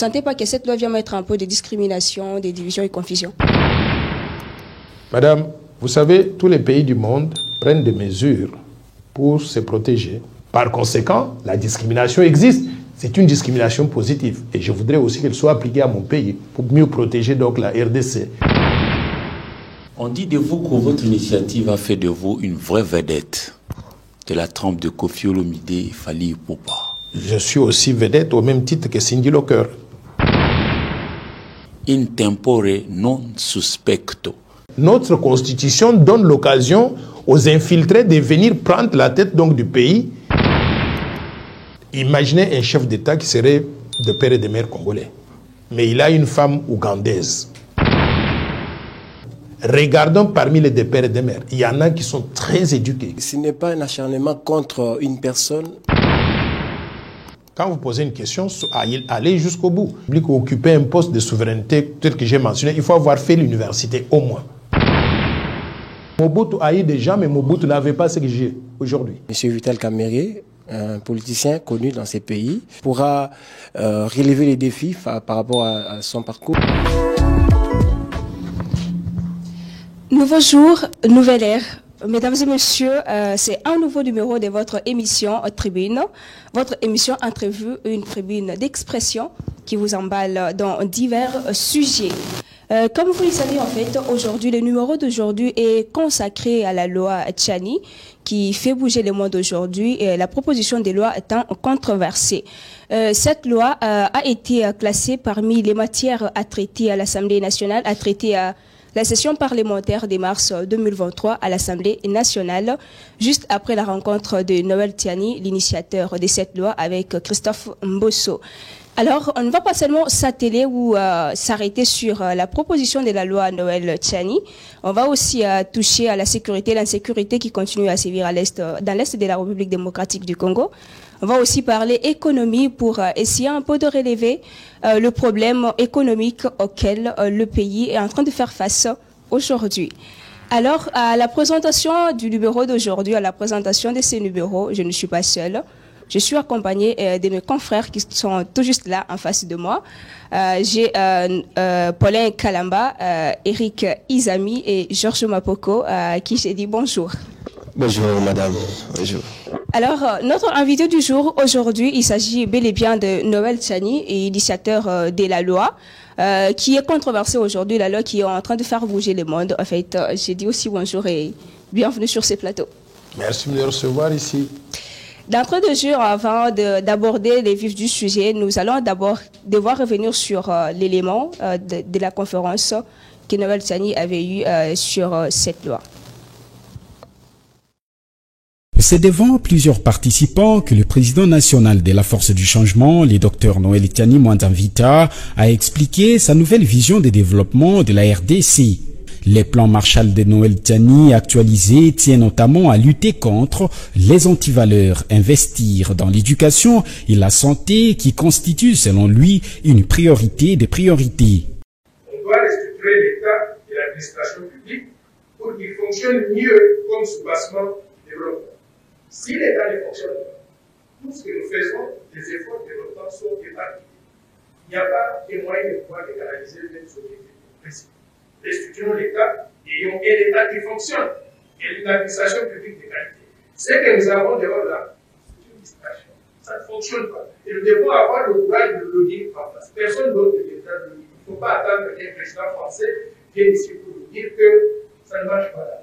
ne sentez pas que cette loi vient mettre un peu de discrimination, de division et confusion? Madame, vous savez, tous les pays du monde prennent des mesures pour se protéger. Par conséquent, la discrimination existe. C'est une discrimination positive. Et je voudrais aussi qu'elle soit appliquée à mon pays pour mieux protéger donc la RDC. On dit de vous que votre initiative a fait de vous une vraie vedette de la trempe de Koffi Olomide et Fally Ipupa. Je suis aussi vedette au même titre que Cindy Locker. In tempore non suspecto. Notre constitution donne l'occasion aux infiltrés de venir prendre la tête donc du pays. Imaginez un chef d'État qui serait de père et de mère congolais. Mais il a une femme ougandaise. Regardons parmi les deux pères et des mères. Il y en a qui sont très éduqués. Ce n'est pas un acharnement contre une personne. Quand vous posez une question, allez jusqu'au bout. Pour occuper un poste de souveraineté tel que j'ai mentionné, il faut avoir fait l'université au moins. Mobutu a eu des gens, mais Mobutu n'avait pas ce que j'ai aujourd'hui. Monsieur Vital Kamerhe, un politicien connu dans ces pays, pourra relever les défis par rapport à son parcours. Nouveau jour, nouvelle ère. Mesdames et messieurs, c'est un nouveau numéro de votre émission Tribune. Votre émission entrevue, une tribune d'expression qui vous emballe dans divers sujets. Comme vous le savez, en fait, aujourd'hui, le numéro d'aujourd'hui est consacré à la loi Tchani qui fait bouger le monde aujourd'hui et la proposition de loi étant controversée. Cette loi a été classée parmi les matières à traiter à l'Assemblée nationale, à traiter à la session parlementaire de mars 2023 à l'Assemblée nationale, juste après la rencontre de Noël Tchani, l'initiateur de cette loi, avec Christophe Mbosso. Alors, on ne va pas seulement s'atteler ou s'arrêter sur la proposition de la loi Noël Tchani. On va aussi toucher à la sécurité, l'insécurité qui continue à sévir à dans l'est de la République démocratique du Congo. On va aussi parler économie pour essayer un peu de relever le problème économique auquel le pays est en train de faire face aujourd'hui. Alors, à la présentation du numéro d'aujourd'hui, à la présentation de ces numéros, je ne suis pas seule. Je suis accompagnée de mes confrères qui sont tout juste là en face de moi. J'ai Paulin Kalamba, Eric Izami et Georges Mapoko qui j'ai dit bonjour. Bonjour madame, bonjour. Alors, notre invité du jour aujourd'hui, il s'agit bel et bien de Noël Tchani, initiateur de la loi, qui est controversée aujourd'hui, la loi qui est en train de faire bouger le monde. En fait, j'ai dit aussi bonjour et bienvenue sur ce plateau. Merci de me recevoir ici. D'entrée de jeu, avant d'aborder les vifs du sujet, nous allons d'abord devoir revenir sur l'élément de la conférence que Noël Tchani avait eue sur cette loi. C'est devant plusieurs participants que le président national de la Force du Changement, le Dr Noël Tchani Mwanda-Mvita, a expliqué sa nouvelle vision de développement de la RDC. Les plans Marshall de Noël Tchani actualisés tiennent notamment à lutter contre les antivaleurs, investir dans l'éducation et la santé qui constituent selon lui une priorité des priorités. On doit restructurer l'État et l'administration publique pour qu'il fonctionne mieux comme soubassement du développement. Si l'État ne fonctionne pas, tout ce que nous faisons, les efforts de développement sont épargnés. Il n'y a pas de moyen de pouvoir canaliser les objectifs précis. Restructurons l'État et ayons un État qui fonctionne et une administration publique de qualité. Ce que nous avons dehors là, c'est une distraction. Ça ne fonctionne pas. Et nous devons avoir le courage de le dire en face. Personne d'autre ne viendra le dire. Il ne faut pas attendre qu'un président français vienne ici pour nous dire que ça ne marche pas là.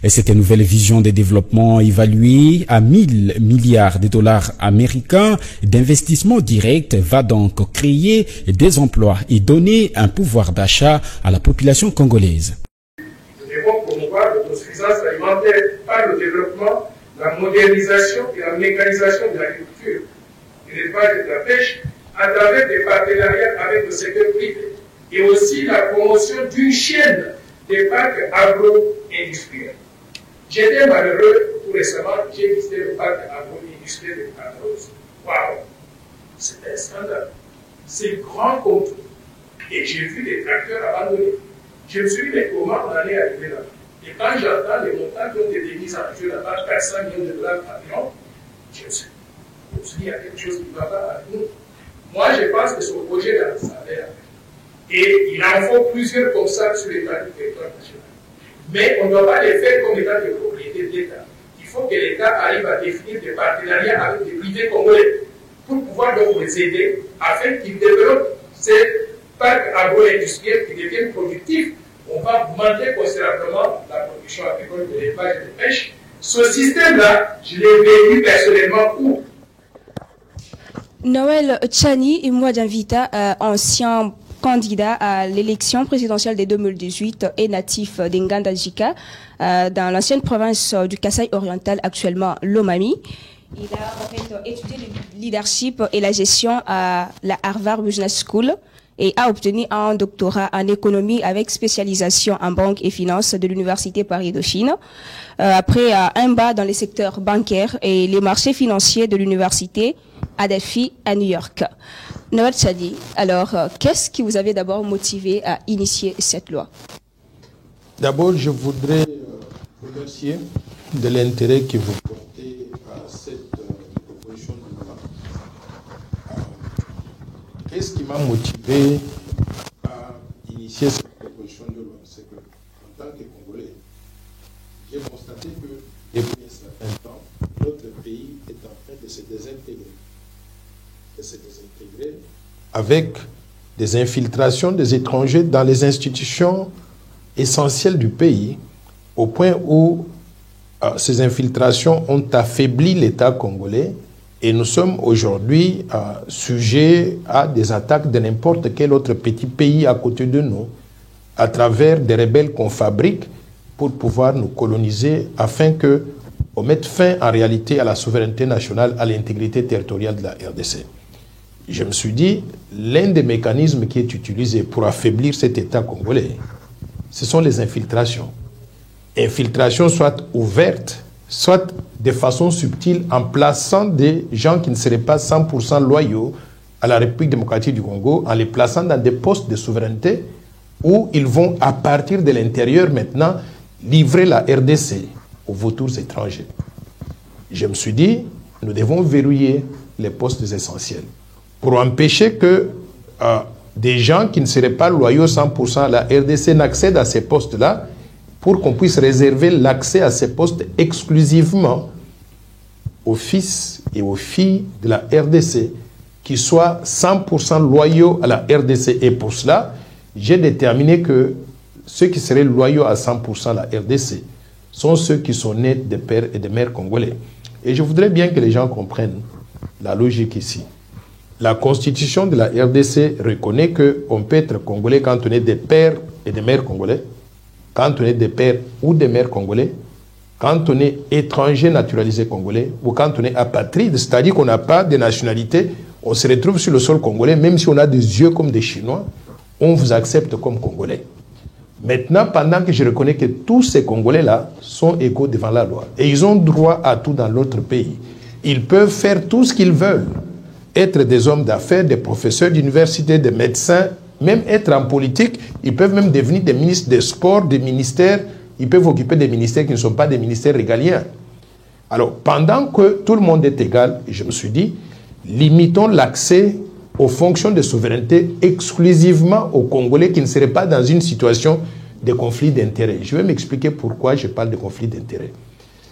Et cette nouvelle vision de développement évaluée à 1000 milliards de dollars américains d'investissement direct va donc créer des emplois et donner un pouvoir d'achat à la population congolaise. Nous devons promouvoir l'autosuffisance alimentaire par le développement, la modernisation et la mécanisation de l'agriculture, de l'élevage et de la pêche à travers des partenariats avec le secteur privé et aussi la promotion d'une chaîne des parcs agro-industriels. J'étais malheureux tout récemment, j'ai visité le parc agro-industriel de Carlos. Waouh! C'est un scandale. C'est grand comme tout. Et j'ai vu des tracteurs abandonnés. Je me suis dit, mais comment on allait arriver là? Et quand j'entends les montants qui ont été mis en jeu là-bas, 400 millions de dollars environ, je me suis dit, il y a quelque chose qui ne va pas avec nous. Moi, je pense que son projet dans le salaire, et il en faut plusieurs comme ça sur l'état du territoire national. Mais on ne doit pas les faire comme état de propriété de l'État. Il faut que l'État arrive à définir des partenariats avec des privés congolais pour pouvoir donc les aider afin qu'ils développent ces parcs agro-industriels qui deviennent productifs. On va augmenter considérablement la production agricole de l'élevage et de pêche. Ce système-là, je l'ai vécu personnellement où Noël Tchani et Mouadjan Vita, ancien candidat à l'élection présidentielle de 2018 et natif d'Nganda Jika, dans l'ancienne province du Kasaï oriental, actuellement Lomami. Il a en fait étudié le leadership et la gestion à la Harvard Business School et a obtenu un doctorat en économie avec spécialisation en banque et finance de l'Université Paris-Dauphine. Après un bas dans les secteurs bancaires et les marchés financiers de l'Université Adelphi à New York. Noël Tchadi, alors qu'est-ce qui vous avait d'abord motivé à initier cette loi? D'abord, je voudrais remercier de l'intérêt que vous portez à cette proposition de loi. Qu'est-ce qui m'a motivé à initier cette proposition de loi? C'est que, en tant que Congolais, j'ai constaté que depuis un certain temps, notre pays est en train de se désintégrer. Avec des infiltrations des étrangers dans les institutions essentielles du pays, au point où ces infiltrations ont affaibli l'État congolais et nous sommes aujourd'hui sujets à des attaques de n'importe quel autre petit pays à côté de nous, à travers des rebelles qu'on fabrique pour pouvoir nous coloniser afin qu'on mette fin en réalité à la souveraineté nationale, à l'intégrité territoriale de la RDC. Je me suis dit, l'un des mécanismes qui est utilisé pour affaiblir cet État congolais, ce sont les infiltrations. Infiltrations soit ouvertes, soit de façon subtile, en plaçant des gens qui ne seraient pas 100% loyaux à la République démocratique du Congo, en les plaçant dans des postes de souveraineté où ils vont, à partir de l'intérieur maintenant, livrer la RDC aux vautours étrangers. Je me suis dit, nous devons verrouiller les postes essentiels pour empêcher que des gens qui ne seraient pas loyaux 100% à la RDC n'accèdent à ces postes-là, pour qu'on puisse réserver l'accès à ces postes exclusivement aux fils et aux filles de la RDC qui soient 100% loyaux à la RDC. Et pour cela, j'ai déterminé que ceux qui seraient loyaux à 100% à la RDC sont ceux qui sont nés de pères et de mères congolais. Et je voudrais bien que les gens comprennent la logique ici. La constitution de la RDC reconnaît qu'on peut être congolais quand on est des pères et des mères congolais, quand on est des pères ou des mères congolais, quand on est étranger naturalisé congolais ou quand on est apatride, c'est-à-dire qu'on n'a pas de nationalité, on se retrouve sur le sol congolais, même si on a des yeux comme des Chinois, on vous accepte comme Congolais. Maintenant, pendant que je reconnais que tous ces Congolais-là sont égaux devant la loi et ils ont droit à tout dans l'autre pays, ils peuvent faire tout ce qu'ils veulent, être des hommes d'affaires, des professeurs d'université, des médecins, même être en politique, ils peuvent même devenir des ministres des sports, des ministères, ils peuvent occuper des ministères qui ne sont pas des ministères régaliens. Alors, pendant que tout le monde est égal, je me suis dit, limitons l'accès aux fonctions de souveraineté exclusivement aux Congolais qui ne seraient pas dans une situation de conflit d'intérêts. Je vais m'expliquer pourquoi je parle de conflit d'intérêts.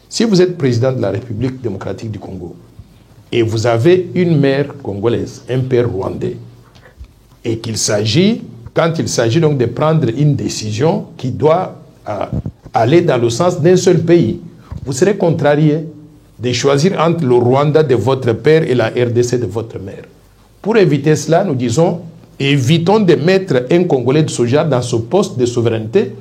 Si vous êtes président de la République démocratique du Congo et vous avez une mère congolaise, un père rwandais, et qu'il s'agit, quand il s'agit donc de prendre une décision qui doit aller dans le sens d'un seul pays, vous serez contrarié de choisir entre le Rwanda de votre père et la RDC de votre mère. Pour éviter cela, nous disons, évitons de mettre un Congolais de ce genre dans ce poste de souveraineté,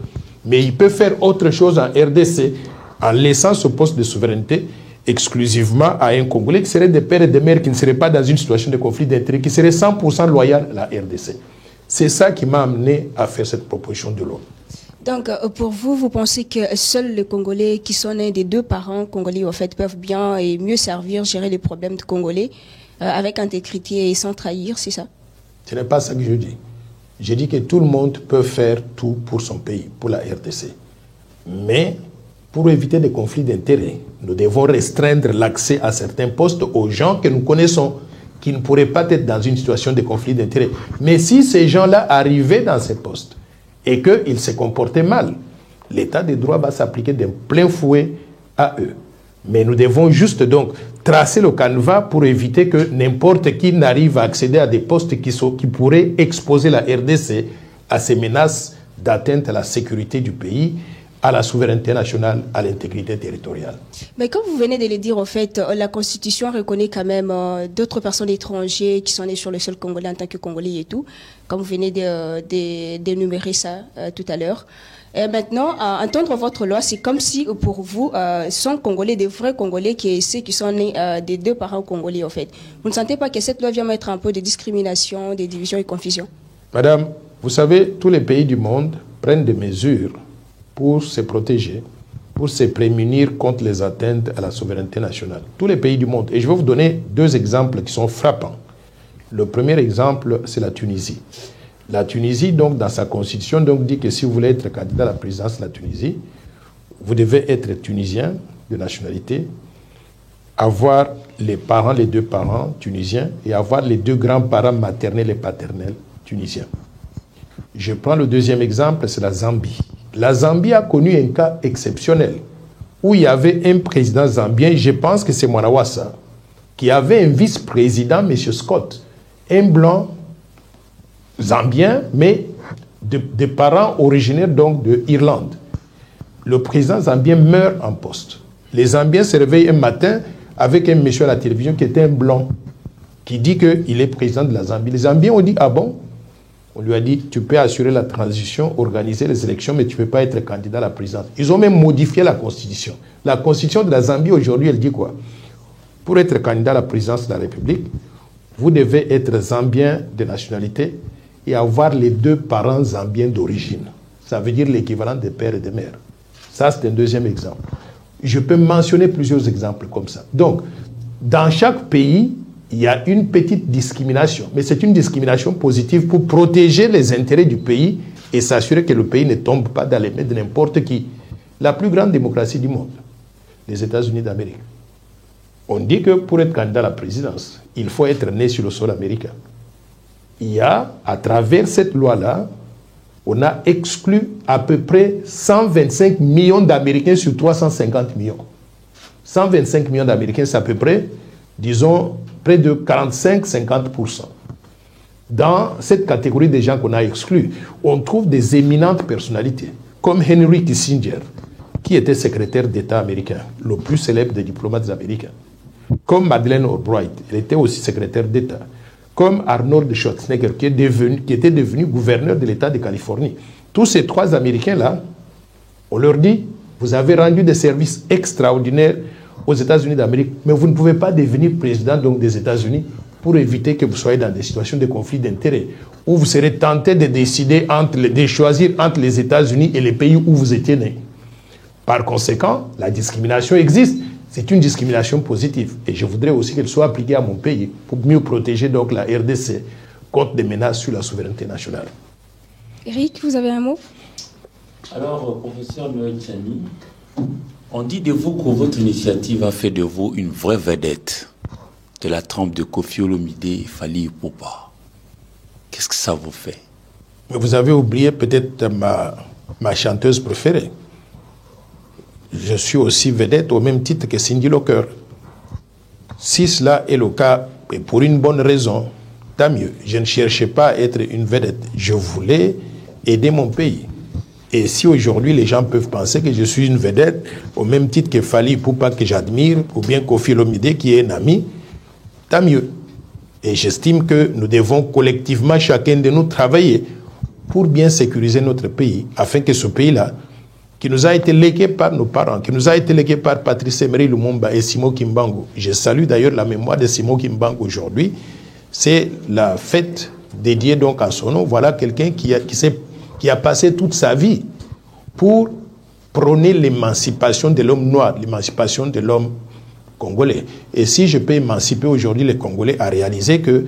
mais il peut faire autre chose en RDC en laissant ce poste de souveraineté exclusivement à un Congolais qui serait des pères et des mères qui ne seraient pas dans une situation de conflit d'intérêts, qui serait 100% loyal à la RDC. C'est ça qui m'a amené à faire cette proposition de loi. Donc, pour vous, vous pensez que seuls les Congolais qui sont nés des deux parents congolais, en fait, peuvent bien et mieux servir, gérer les problèmes de Congolais avec intégrité et sans trahir, c'est ça? Ce n'est pas ça que je dis. Je dis que tout le monde peut faire tout pour son pays, pour la RDC. Mais pour éviter des conflits d'intérêts, nous devons restreindre l'accès à certains postes aux gens que nous connaissons, qui ne pourraient pas être dans une situation de conflit d'intérêts. Mais si ces gens-là arrivaient dans ces postes et qu'ils se comportaient mal, l'état de droit va s'appliquer d'un plein fouet à eux. Mais nous devons juste donc tracer le canevas pour éviter que n'importe qui n'arrive à accéder à des postes qui pourraient exposer la RDC à ces menaces d'atteinte à la sécurité du pays, à la souveraineté nationale, à l'intégrité territoriale. Mais comme vous venez de le dire, en fait, la Constitution reconnaît quand même d'autres personnes étrangères qui sont nées sur le sol congolais en tant que Congolais et tout, comme vous venez d'énumérer ça tout à l'heure. Et maintenant, entendre votre loi, c'est comme si pour vous, sont Congolais, des vrais Congolais qui sont nés des deux parents Congolais, en fait. Vous ne sentez pas que cette loi vient mettre un peu de discrimination, de division et confusion? Madame, vous savez, tous les pays du monde prennent des mesures pour se protéger, pour se prémunir contre les atteintes à la souveraineté nationale. Tous les pays du monde. Et je vais vous donner deux exemples qui sont frappants. Le premier exemple, c'est la Tunisie. La Tunisie, donc, dans sa constitution, donc, dit que si vous voulez être candidat à la présidence de la Tunisie, vous devez être tunisien de nationalité, avoir les deux parents tunisiens et avoir les deux grands-parents maternels et paternels tunisiens. Je prends le deuxième exemple, c'est la Zambie. La Zambie a connu un cas exceptionnel où il y avait un président zambien, je pense que c'est Mwanawasa, qui avait un vice-président, M. Scott, un blanc zambien, mais de parents originaires donc de Irlande. Le président zambien meurt en poste. Les Zambiens se réveillent un matin avec un monsieur à la télévision qui était un blanc, qui dit qu'il est président de la Zambie. Les Zambiens ont dit, ah bon? On lui a dit, tu peux assurer la transition, organiser les élections, mais tu ne peux pas être candidat à la présidence. Ils ont même modifié la constitution. La constitution de la Zambie aujourd'hui, elle dit quoi? Pour être candidat à la présidence de la République, vous devez être zambien de nationalité et avoir les deux parents zambiens d'origine. Ça veut dire l'équivalent de père et de mère. Ça, c'est un deuxième exemple. Je peux mentionner plusieurs exemples comme ça. Donc, dans chaque pays, il y a une petite discrimination, mais c'est une discrimination positive pour protéger les intérêts du pays et s'assurer que le pays ne tombe pas dans les mains de n'importe qui. La plus grande démocratie du monde, les États-Unis d'Amérique. On dit que pour être candidat à la présidence, il faut être né sur le sol américain. Il y a, à travers cette loi-là, on a exclu à peu près 125 millions d'Américains sur 350 millions. 125 millions d'Américains, c'est à peu près, disons, près de 45-50%. Dans cette catégorie des gens qu'on a exclus, on trouve des éminentes personnalités, comme Henry Kissinger, qui était secrétaire d'État américain, le plus célèbre des diplomates américains, comme Madeleine Albright, elle était aussi secrétaire d'État, comme Arnold Schwarzenegger, qui était devenu gouverneur de l'État de Californie. Tous ces trois Américains-là, on leur dit, vous avez rendu des services extraordinaires aux États-Unis d'Amérique, mais vous ne pouvez pas devenir président donc, des États-Unis pour éviter que vous soyez dans des situations de conflit d'intérêts, où vous serez tenté de décider, de choisir entre les États-Unis et les pays où vous étiez né. Par conséquent, la discrimination existe. C'est une discrimination positive. Et je voudrais aussi qu'elle soit appliquée à mon pays pour mieux protéger donc la RDC contre des menaces sur la souveraineté nationale. Eric, vous avez un mot? Alors, professeur Noël Tchani, on dit de vous que votre initiative a fait de vous une vraie vedette de la trempe de Koffi Olomide et Fally Ipupa. Qu'est-ce que ça vous fait? Vous avez oublié peut-être ma chanteuse préférée. Je suis aussi vedette au même titre que Cindy Locker. Si cela est le cas, et pour une bonne raison, tant mieux. Je ne cherchais pas à être une vedette. Je voulais aider mon pays. Et si aujourd'hui les gens peuvent penser que je suis une vedette, au même titre que Fally Ipupa que j'admire, ou bien Koffi Olomide qui est un ami, tant mieux. Et j'estime que nous devons collectivement, chacun de nous, travailler pour bien sécuriser notre pays, afin que ce pays-là, qui nous a été légué par nos parents, qui nous a été légué par Patrice Emery Lumumba et Simon Kimbangu. Je salue d'ailleurs la mémoire de Simon Kimbangu aujourd'hui. C'est la fête dédiée donc à son nom. Voilà quelqu'un qui a passé toute sa vie pour prôner l'émancipation de l'homme noir, l'émancipation de l'homme congolais. Et si je peux émanciper aujourd'hui les Congolais à réaliser que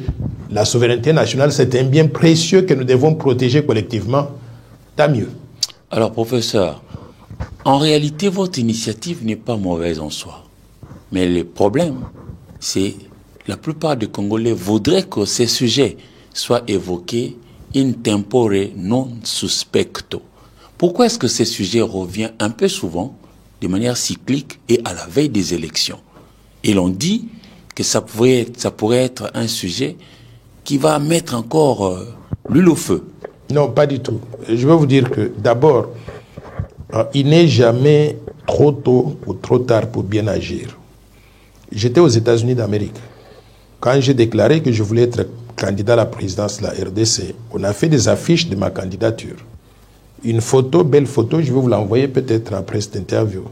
la souveraineté nationale, c'est un bien précieux que nous devons protéger collectivement, tant mieux. Alors, professeur, en réalité, votre initiative n'est pas mauvaise en soi. Mais le problème, c'est la plupart des Congolais voudraient que ces sujets soient évoqués in tempore non suspecto. Pourquoi est-ce que ces sujets reviennent un peu souvent, de manière cyclique et à la veille des élections? Et l'on dit que ça pourrait être un sujet qui va mettre encore l'huile au feu. Non, pas du tout. Je vais vous dire que d'abord, il n'est jamais trop tôt ou trop tard pour bien agir. J'étais aux États-Unis d'Amérique. Quand j'ai déclaré que je voulais être candidat à la présidence de la RDC, on a fait des affiches de ma candidature. Une photo, belle photo, je vais vous l'envoyer peut-être après cette interview.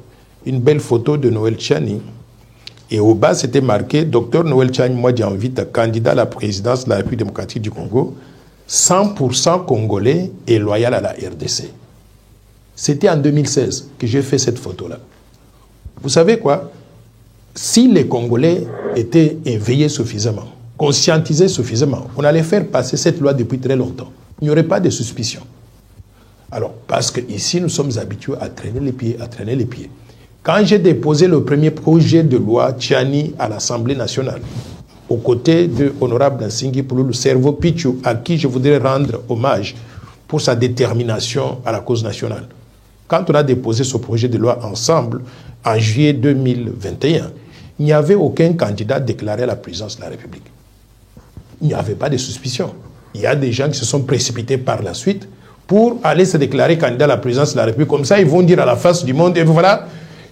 Une belle photo de Noël Tchani. Et au bas, c'était marqué « Dr Noël Tchani Mwadianvita, candidat à la présidence de la République démocratique du Congo, 100% congolais et loyal à la RDC ». C'était en 2016 que j'ai fait cette photo-là. Vous savez quoi? Si les Congolais étaient éveillés suffisamment, conscientisés suffisamment, on allait faire passer cette loi depuis très longtemps. Il n'y aurait pas de suspicion. Alors, parce qu'ici, nous sommes habitués à traîner les pieds, Quand j'ai déposé le premier projet de loi Tchani à l'Assemblée nationale, aux côtés de l'honorable Nsingi Pululu Cerveau Pichou, à qui je voudrais rendre hommage pour sa détermination à la cause nationale. Quand on a déposé ce projet de loi ensemble, en juillet 2021, il n'y avait aucun candidat déclaré à la présidence de la République. Il n'y avait pas de suspicion. Il y a des gens qui se sont précipités par la suite pour aller se déclarer candidat à la présidence de la République. Comme ça, ils vont dire à la face du monde, et voilà,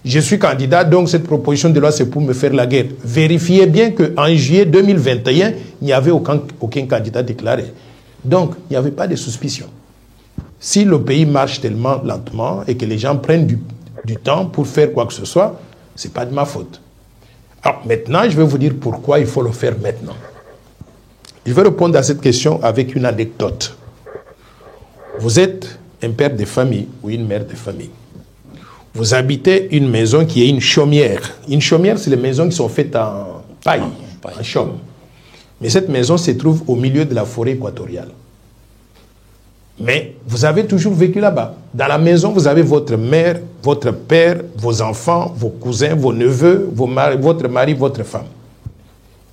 je suis candidat, donc cette proposition de loi, c'est pour me faire la guerre. Vérifiez bien qu'en juillet 2021, il n'y avait aucun candidat déclaré. Donc, il n'y avait pas de suspicion. Si le pays marche tellement lentement et que les gens prennent du temps pour faire quoi que ce soit, ce n'est pas de ma faute. Alors maintenant, je vais vous dire pourquoi il faut le faire maintenant. Je vais répondre à cette question avec une anecdote. Vous êtes un père de famille ou une mère de famille. Vous habitez une maison qui est une chaumière. Une chaumière, c'est les maisons qui sont faites en paille, en chaume. Mais cette maison se trouve au milieu de la forêt équatoriale. Mais vous avez toujours vécu là-bas. Dans la maison, vous avez votre mère, votre père, vos enfants, vos cousins, vos neveux, votre mari, votre femme.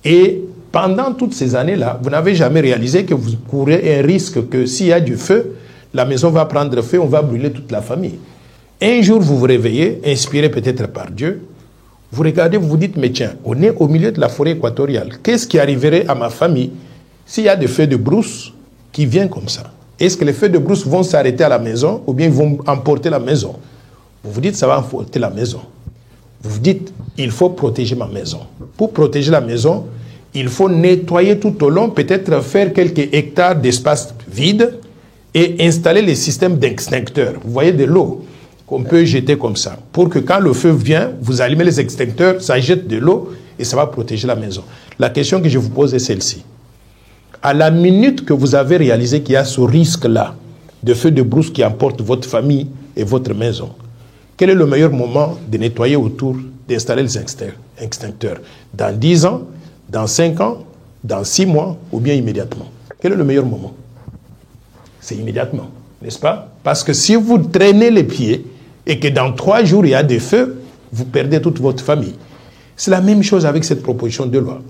Et pendant toutes ces années-là, vous n'avez jamais réalisé que vous courez un risque que s'il y a du feu, la maison va prendre feu, on va brûler toute la famille. Un jour, vous vous réveillez, inspiré peut-être par Dieu, vous regardez, vous vous dites, mais tiens, on est au milieu de la forêt équatoriale. Qu'est-ce qui arriverait à ma famille s'il y a des feux de brousse qui viennent comme ça? Est-ce que les feux de brousse vont s'arrêter à la maison ou bien ils vont emporter la maison? Vous vous dites, ça va emporter la maison. Vous vous dites, il faut protéger ma maison. Pour protéger la maison, il faut nettoyer tout au long, peut-être faire quelques hectares d'espace vide et installer les systèmes d'extincteurs. Vous voyez de l'eau qu'on peut jeter comme ça. Pour que quand le feu vient, vous allumez les extincteurs, ça jette de l'eau et ça va protéger la maison. La question que je vous pose est celle-ci. À la minute que vous avez réalisé qu'il y a ce risque-là de feu de brousse qui emporte votre famille et votre maison, quel est le meilleur moment de nettoyer autour, d'installer les extincteurs? Dans 10 ans, dans 5 ans, dans 6 mois ou bien immédiatement? Quel est le meilleur moment? C'est immédiatement, n'est-ce pas? Parce que si vous traînez les pieds et que dans 3 jours il y a des feux, vous perdez toute votre famille. C'est la même chose avec cette proposition de loi.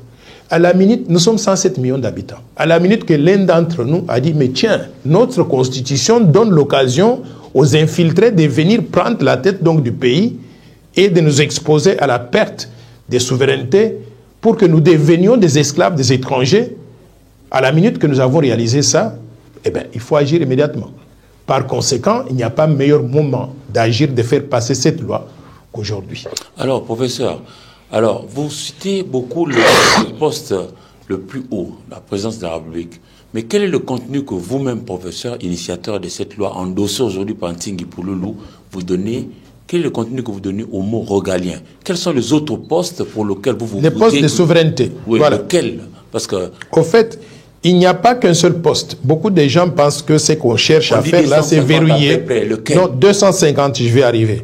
À la minute, nous sommes 107 millions d'habitants. À la minute que l'un d'entre nous a dit, mais tiens, notre constitution donne l'occasion aux infiltrés de venir prendre la tête donc du pays et de nous exposer à la perte des souverainetés pour que nous devenions des esclaves des étrangers. À la minute que nous avons réalisé ça, eh bien, il faut agir immédiatement. Par conséquent, il n'y a pas meilleur moment d'agir, de faire passer cette loi qu'aujourd'hui. Alors, professeur, vous citez beaucoup le poste le plus haut, la présidence de la République. Mais quel est le contenu que vous-même, professeur, initiateur de cette loi, endossé aujourd'hui par Nsingi Pululu, vous donnez? Quel est le contenu que vous donnez au mot régalien? Quels sont les autres postes pour lesquels vous vous... Les postes de souveraineté. Oui, voilà. Lesquels? Parce que... Au fait, il n'y a pas qu'un seul poste. Beaucoup de gens pensent que ce qu'on cherche à faire là, c'est verrouillé. Non, 250, je vais arriver.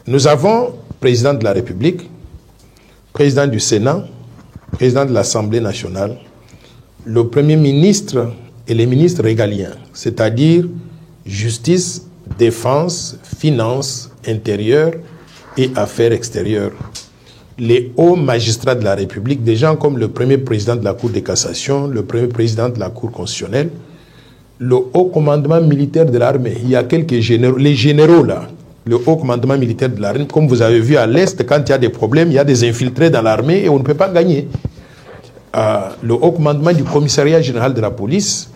Nous avons président de la République, président du Sénat, président de l'Assemblée nationale, le Premier ministre et les ministres régaliens, c'est-à-dire justice, défense, finances, intérieure et affaires extérieures. les hauts magistrats de la République, des gens comme le premier président de la Cour de cassation, le premier président de la Cour constitutionnelle, le haut commandement militaire de l'armée. Il y a quelques généraux, les généraux là, le haut commandement militaire de l'armée, comme vous avez vu à l'Est, quand il y a des problèmes, il y a des infiltrés dans l'armée et on ne peut pas gagner. Le haut commandement du commissariat général de la police,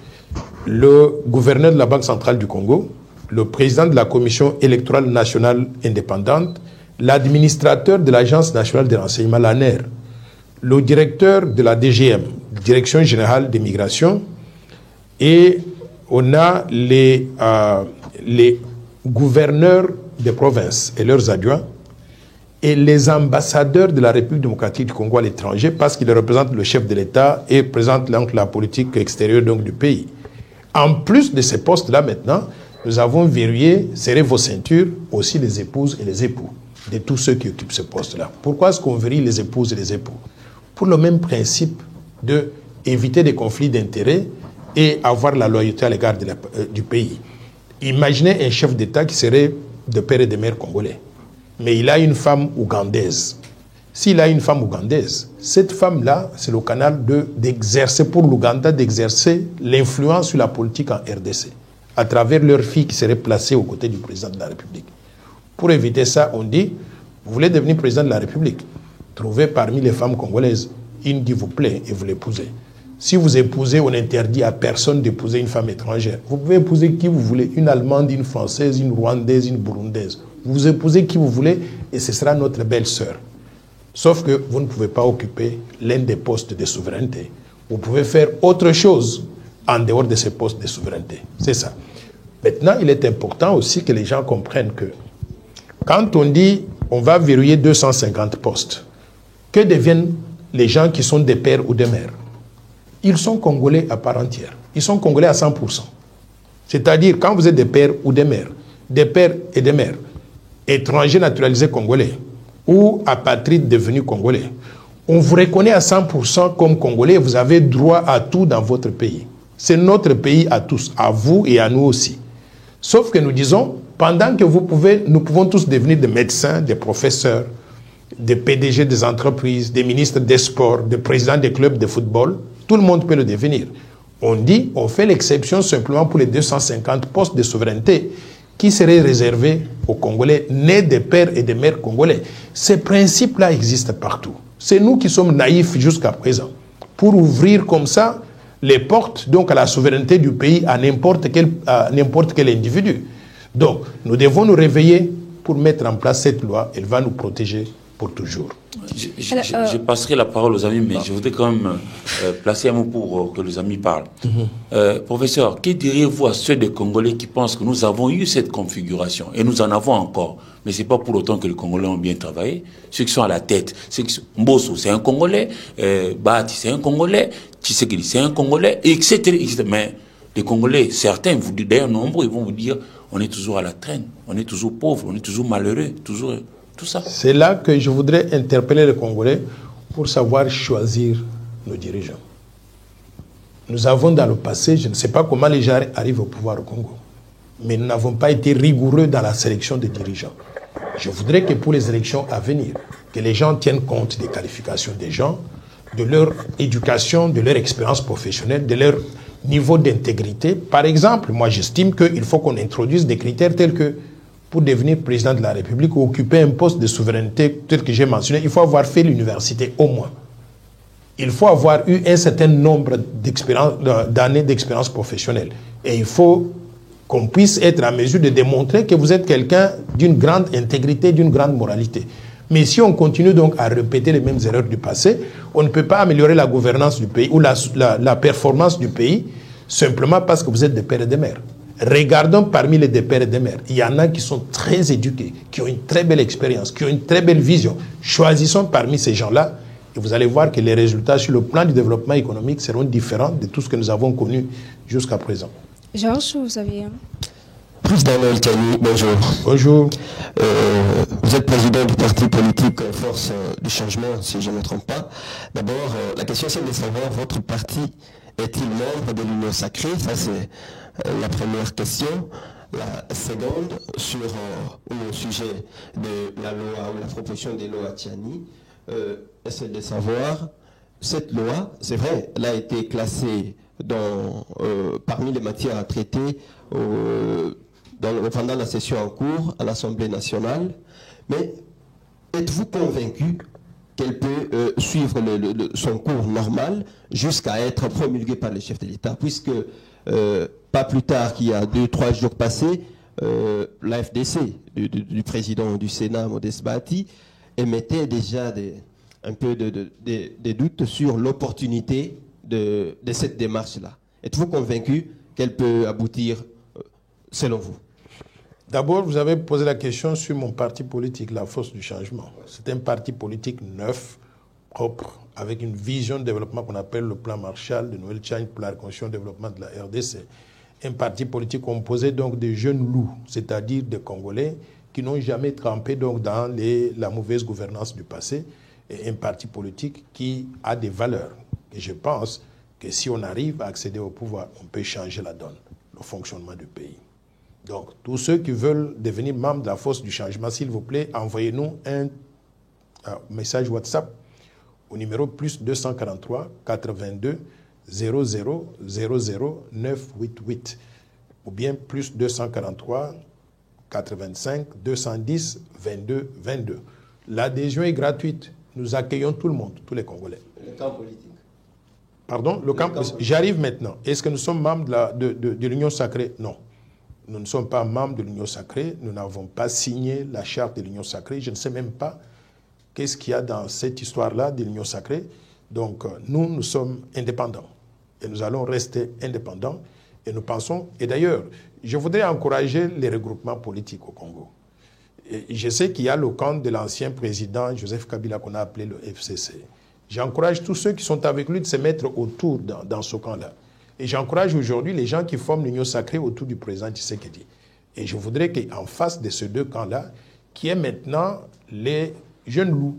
le gouverneur de la Banque centrale du Congo, le président de la commission électorale nationale indépendante, l'administrateur de l'Agence nationale des renseignements, l'ANER, le directeur de la DGM, Direction générale des migrations, et on a les gouverneurs des provinces et leurs adjoints, et les ambassadeurs de la République démocratique du Congo à l'étranger, parce qu'ils représentent le chef de l'État et représentent donc la politique extérieure donc, du pays. En plus de ces postes-là maintenant, nous avons verrouillé, serré vos ceintures, aussi les épouses et les époux de tous ceux qui occupent ce poste-là. Pourquoi est-ce qu'on verrouille les épouses et les époux? Pour le même principe d'éviter des conflits d'intérêts et avoir la loyauté à l'égard du pays. Imaginez un chef d'État qui serait de père et de mère congolais, mais il a une femme ougandaise. S'il a une femme ougandaise, cette femme-là, c'est le canal d'exercer pour l'Ouganda, d'exercer l'influence sur la politique en RDC, à travers leur fille qui serait placée aux côtés du président de la République. Pour éviter ça, on dit, vous voulez devenir président de la République, trouvez parmi les femmes congolaises une qui vous plaît et vous l'épousez. Si vous épousez, on interdit à personne d'épouser une femme étrangère. Vous pouvez épouser qui vous voulez, une Allemande, une Française, une Rwandaise, une Burundaise. Vous épousez qui vous voulez et ce sera notre belle-sœur. Sauf que vous ne pouvez pas occuper l'un des postes de souveraineté. Vous pouvez faire autre chose en dehors de ces postes de souveraineté. C'est ça. Maintenant, il est important aussi que les gens comprennent que quand on dit on va verrouiller 250 postes, que deviennent les gens qui sont des pères ou des mères? Ils sont congolais à part entière. Ils sont congolais à 100%. C'est-à-dire, quand vous êtes des pères ou des mères et des mères, étrangers naturalisés congolais ou apatrides devenus congolais, on vous reconnaît à 100% comme congolais et vous avez droit à tout dans votre pays. C'est notre pays à tous, à vous et à nous aussi. Sauf que nous disons, pendant que nous pouvons tous devenir des médecins, des professeurs, des PDG des entreprises, des ministres des sports, des présidents des clubs de football, tout le monde peut le devenir. On dit, on fait l'exception simplement pour les 250 postes de souveraineté qui seraient réservés aux Congolais nés des pères et des mères congolais. Ces principes-là existent partout. C'est nous qui sommes naïfs jusqu'à présent. Pour ouvrir comme ça les portes donc à la souveraineté du pays à n'importe quel individu. Donc, nous devons nous réveiller pour mettre en place cette loi. Elle va nous protéger pour toujours. Je passerai la parole aux amis, mais je voudrais quand même placer un mot pour que les amis parlent. Professeur, que diriez-vous à ceux des Congolais qui pensent que nous avons eu cette configuration, et nous en avons encore, mais ce n'est pas pour autant que les Congolais ont bien travaillé. Ceux qui sont à la tête, Mbosso, c'est un Congolais, Bati, c'est un Congolais, Tshisekedi, c'est un Congolais, etc., etc. Mais les Congolais, certains, vous dites d'ailleurs nombreux, ils vont vous dire, on est toujours à la traîne, on est toujours pauvre, on est toujours malheureux, toujours... Tout ça. C'est là que je voudrais interpeller les Congolais pour savoir choisir nos dirigeants. Nous avons dans le passé, je ne sais pas comment les gens arrivent au pouvoir au Congo, mais nous n'avons pas été rigoureux dans la sélection des dirigeants. Je voudrais que pour les élections à venir, que les gens tiennent compte des qualifications des gens, de leur éducation, de leur expérience professionnelle, de leur niveau d'intégrité. Par exemple, moi j'estime qu'il faut qu'on introduise des critères tels que pour devenir président de la République ou occuper un poste de souveraineté tel que j'ai mentionné, il faut avoir fait l'université au moins. Il faut avoir eu un certain nombre d'années d'expérience professionnelle. Et il faut qu'on puisse être en mesure de démontrer que vous êtes quelqu'un d'une grande intégrité, d'une grande moralité. Mais si on continue donc à répéter les mêmes erreurs du passé, on ne peut pas améliorer la gouvernance du pays ou la performance du pays simplement parce que vous êtes des pères et des mères. Regardons parmi les des pères et des mères. Il y en a qui sont très éduqués, qui ont une très belle expérience, qui ont une très belle vision. Choisissons parmi ces gens-là et vous allez voir que les résultats sur le plan du développement économique seront différents de tout ce que nous avons connu jusqu'à présent. Georges, vous avez... Président Noël Tiani, bonjour. Bonjour. Vous êtes président du parti politique Force du Changement, si je ne me trompe pas. D'abord, la question c'est de savoir, votre parti est-il membre de l'Union Sacrée? Ça, c'est la première question. La seconde, sur le sujet de la loi ou la proposition de loi Tiani, essaie de savoir, cette loi, c'est vrai, elle a été classée parmi les matières à traiter pendant la session en cours à l'Assemblée nationale, mais êtes-vous convaincu qu'elle peut suivre son cours normal jusqu'à être promulguée par le chef de l'État, puisque pas plus tard qu'il y a 2-3 jours passés, la FDC du président du Sénat, Modeste Bahati, émettait déjà un peu des doutes sur l'opportunité de cette démarche-là. Êtes-vous convaincu qu'elle peut aboutir selon vous? D'abord, vous avez posé la question sur mon parti politique, la Force du Changement. C'est un parti politique neuf, propre, avec une vision de développement qu'on appelle le plan Marshall de Noël Tchani pour la reconstruction et le développement de la RDC. Un parti politique composé donc de jeunes loups, c'est-à-dire des Congolais qui n'ont jamais trempé donc dans la mauvaise gouvernance du passé, et un parti politique qui a des valeurs. Et je pense que si on arrive à accéder au pouvoir, on peut changer la donne, le fonctionnement du pays. Donc, tous ceux qui veulent devenir membres de la Force du Changement, s'il vous plaît, envoyez-nous un message WhatsApp au numéro plus 243 82 00 00 988 ou bien plus 243 85 210 22 22. L'adhésion est gratuite. Nous accueillons tout le monde, tous les Congolais. Le camp politique. Pardon, le camp politique. J'arrive maintenant. Est-ce que nous sommes membres de l'Union sacrée? Non. Nous ne sommes pas membres de l'Union sacrée. Nous n'avons pas signé la charte de l'Union sacrée. Je ne sais même pas qu'est-ce qu'il y a dans cette histoire-là de l'Union sacrée. Donc, nous sommes indépendants. Et nous allons rester indépendants. Et nous pensons... Et d'ailleurs, je voudrais encourager les regroupements politiques au Congo. Et je sais qu'il y a le camp de l'ancien président Joseph Kabila qu'on a appelé le FCC. J'encourage tous ceux qui sont avec lui de se mettre autour dans ce camp-là. Et j'encourage aujourd'hui les gens qui forment l'Union sacrée autour du président Tshisekedi. Et je voudrais qu'en face de ces deux camps-là, qu'il y ait maintenant les jeunes loups,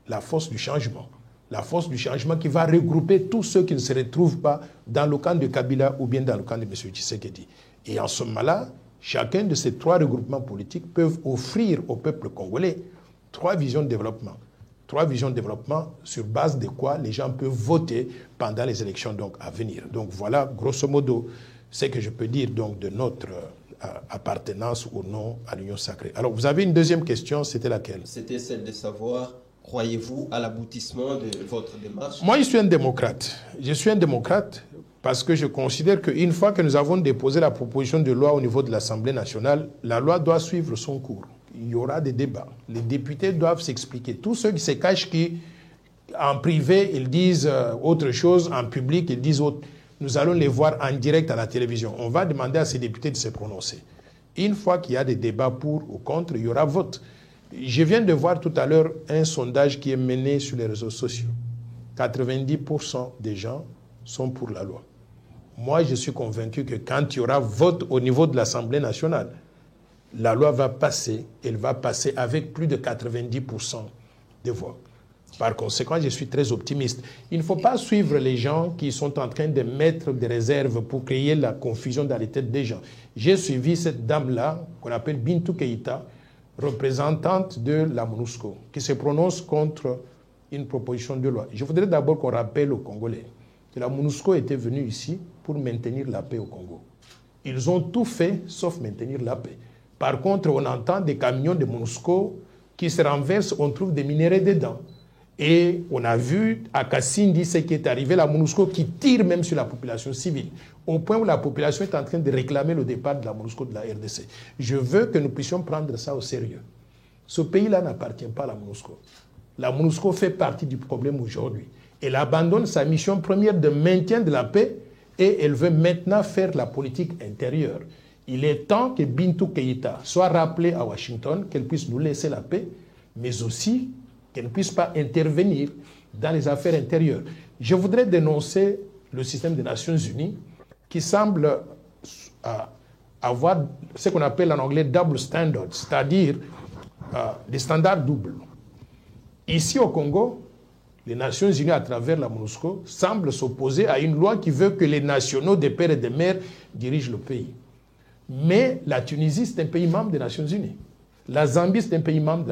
la force du changement. La force du changement qui va regrouper tous ceux qui ne se retrouvent pas dans le camp de Kabila ou bien dans le camp de M. Tshisekedi. Et en ce moment-là, chacun de ces trois regroupements politiques peuvent offrir au peuple congolais trois visions de développement. Trois visions de développement sur base de quoi les gens peuvent voter pendant les élections donc, à venir. Donc voilà, grosso modo, ce que je peux dire donc, de notre appartenance ou non à l'Union sacrée. Alors, vous avez une deuxième question, c'était laquelle? C'était celle de savoir, croyez-vous à l'aboutissement de votre démarche? Moi, je suis un démocrate. Je suis un démocrate parce que je considère qu'une fois que nous avons déposé la proposition de loi au niveau de l'Assemblée nationale, la loi doit suivre son cours. Il y aura des débats. Les députés doivent s'expliquer. Tous ceux qui se cachent, qui, en privé, ils disent autre chose, en public, ils disent autre. Nous allons les voir en direct à la télévision. On va demander à ces députés de se prononcer. Une fois qu'il y a des débats pour ou contre, il y aura vote. Je viens de voir tout à l'heure un sondage qui est mené sur les réseaux sociaux. 90% des gens sont pour la loi. Moi, je suis convaincu que quand il y aura vote au niveau de l'Assemblée nationale, la loi va passer, elle va passer avec plus de 90% des voix. Par conséquent, je suis très optimiste. Il ne faut pas suivre les gens qui sont en train de mettre des réserves pour créer la confusion dans les têtes des gens. J'ai suivi cette dame-là, qu'on appelle Bintou Keïta, représentante de la MONUSCO, qui se prononce contre une proposition de loi. Je voudrais d'abord qu'on rappelle aux Congolais que la MONUSCO était venue ici pour maintenir la paix au Congo. Ils ont tout fait sauf maintenir la paix. Par contre, on entend des camions de MONUSCO qui se renversent, on trouve des minéraux dedans. Et on a vu à Kassindi ce qui est arrivé, la MONUSCO qui tire même sur la population civile, au point où la population est en train de réclamer le départ de la MONUSCO de la RDC. Je veux que nous puissions prendre ça au sérieux. Ce pays-là n'appartient pas à la MONUSCO. La MONUSCO fait partie du problème aujourd'hui. Elle abandonne sa mission première de maintien de la paix et elle veut maintenant faire la politique intérieure. Il est temps que Bintou Keïta soit rappelée à Washington, qu'elle puisse nous laisser la paix, mais aussi qu'elle ne puisse pas intervenir dans les affaires intérieures. Je voudrais dénoncer le système des Nations Unies qui semble avoir ce qu'on appelle en anglais double standard, c'est-à-dire des standards doubles. Ici au Congo, les Nations Unies, à travers la MONUSCO, semblent s'opposer à une loi qui veut que les nationaux des pères et des mères dirigent le pays. Mais la Tunisie, c'est un pays membre des Nations Unies. La Zambie, c'est un pays membre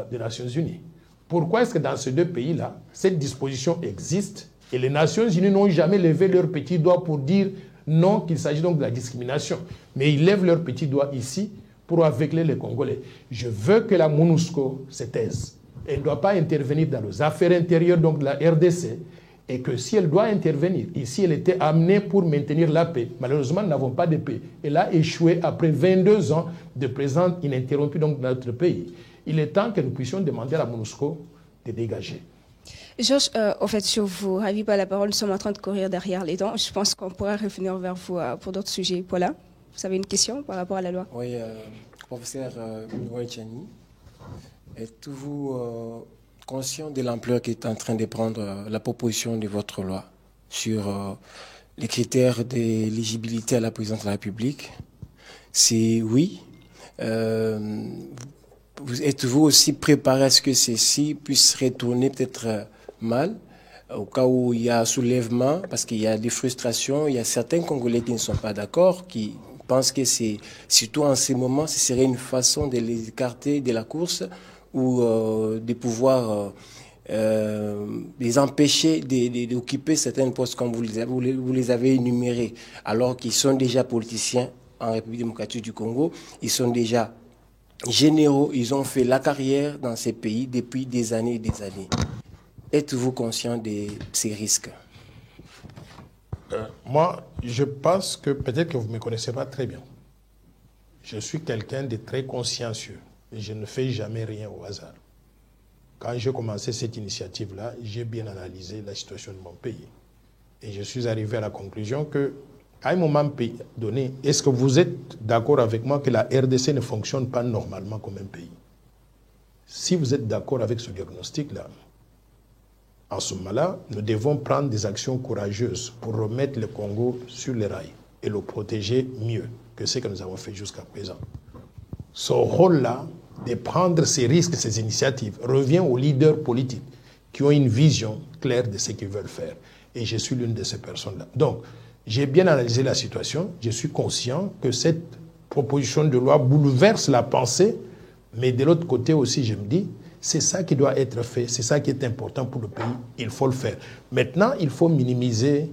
des Nations Unies. Pourquoi est-ce que dans ces deux pays-là, cette disposition existe et les Nations Unies n'ont jamais levé leur petit doigt pour dire non, qu'il s'agit donc de la discrimination. Mais ils lèvent leur petit doigt ici pour aveugler les Congolais. Je veux que la MONUSCO se taise. Elle ne doit pas intervenir dans les affaires intérieures donc de la RDC, et que si elle doit intervenir, ici elle était amenée pour maintenir la paix. Malheureusement, nous n'avons pas de paix. Elle a échoué après 22 ans de présence ininterrompue donc dans notre pays. Il est temps que nous puissions demander à la MONUSCO de dégager. Georges, en fait, je vous ravis pas la parole, nous sommes en train de courir derrière les dents. Je pense qu'on pourra revenir vers vous pour d'autres sujets. Paula, vous avez une question par rapport à la loi? Oui, professeur Noël Tchani, êtes-vous conscient de l'ampleur qu'est en train de prendre la proposition de votre loi sur les critères d'éligibilité à la présidence de la République? Si oui, êtes-vous aussi préparé à ce que ceci puisse retourner peut-être mal au cas où il y a soulèvement, parce qu'il y a des frustrations, il y a certains Congolais qui ne sont pas d'accord, qui pensent que c'est, surtout en ces moments, ce serait une façon de les écarter de la course ou de pouvoir les empêcher d'occuper certains postes comme vous les avez énumérés, alors qu'ils sont déjà politiciens en République démocratique du Congo, ils sont déjà généraux, ils ont fait la carrière dans ces pays depuis des années et des années. Êtes-vous conscient de ces risques? Moi, je pense que peut-être que vous ne me connaissez pas très bien. Je suis quelqu'un de très consciencieux et je ne fais jamais rien au hasard. Quand j'ai commencé cette initiative-là, j'ai bien analysé la situation de mon pays. Et je suis arrivé à la conclusion que, à un moment donné, est-ce que vous êtes d'accord avec moi que la RDC ne fonctionne pas normalement comme un pays? Si vous êtes d'accord avec ce diagnostic-là, en ce moment-là, nous devons prendre des actions courageuses pour remettre le Congo sur les rails et le protéger mieux que ce que nous avons fait jusqu'à présent. Ce rôle-là, de prendre ces risques, ces initiatives, revient aux leaders politiques qui ont une vision claire de ce qu'ils veulent faire. Et je suis l'une de ces personnes-là. Donc, j'ai bien analysé la situation. Je suis conscient que cette proposition de loi bouleverse la pensée, mais de l'autre côté aussi, je me dis, c'est ça qui doit être fait, c'est ça qui est important pour le pays, il faut le faire. Maintenant, il faut minimiser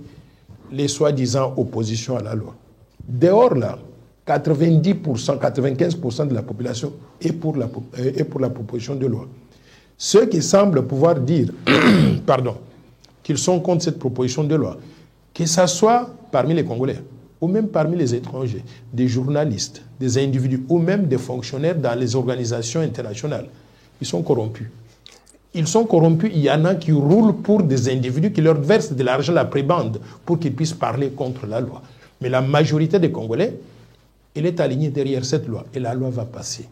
les soi-disant oppositions à la loi. Dehors là, 90%, 95% de la population est pour la proposition de loi. Ceux qui semblent pouvoir dire qu'ils sont contre cette proposition de loi, que ce soit parmi les Congolais ou même parmi les étrangers, des journalistes, des individus ou même des fonctionnaires dans les organisations internationales, ils sont corrompus. Ils sont corrompus, il y en a qui roulent pour des individus qui leur versent de l'argent à la prébande pour qu'ils puissent parler contre la loi. Mais la majorité des Congolais, elle est alignée derrière cette loi et la loi va passer.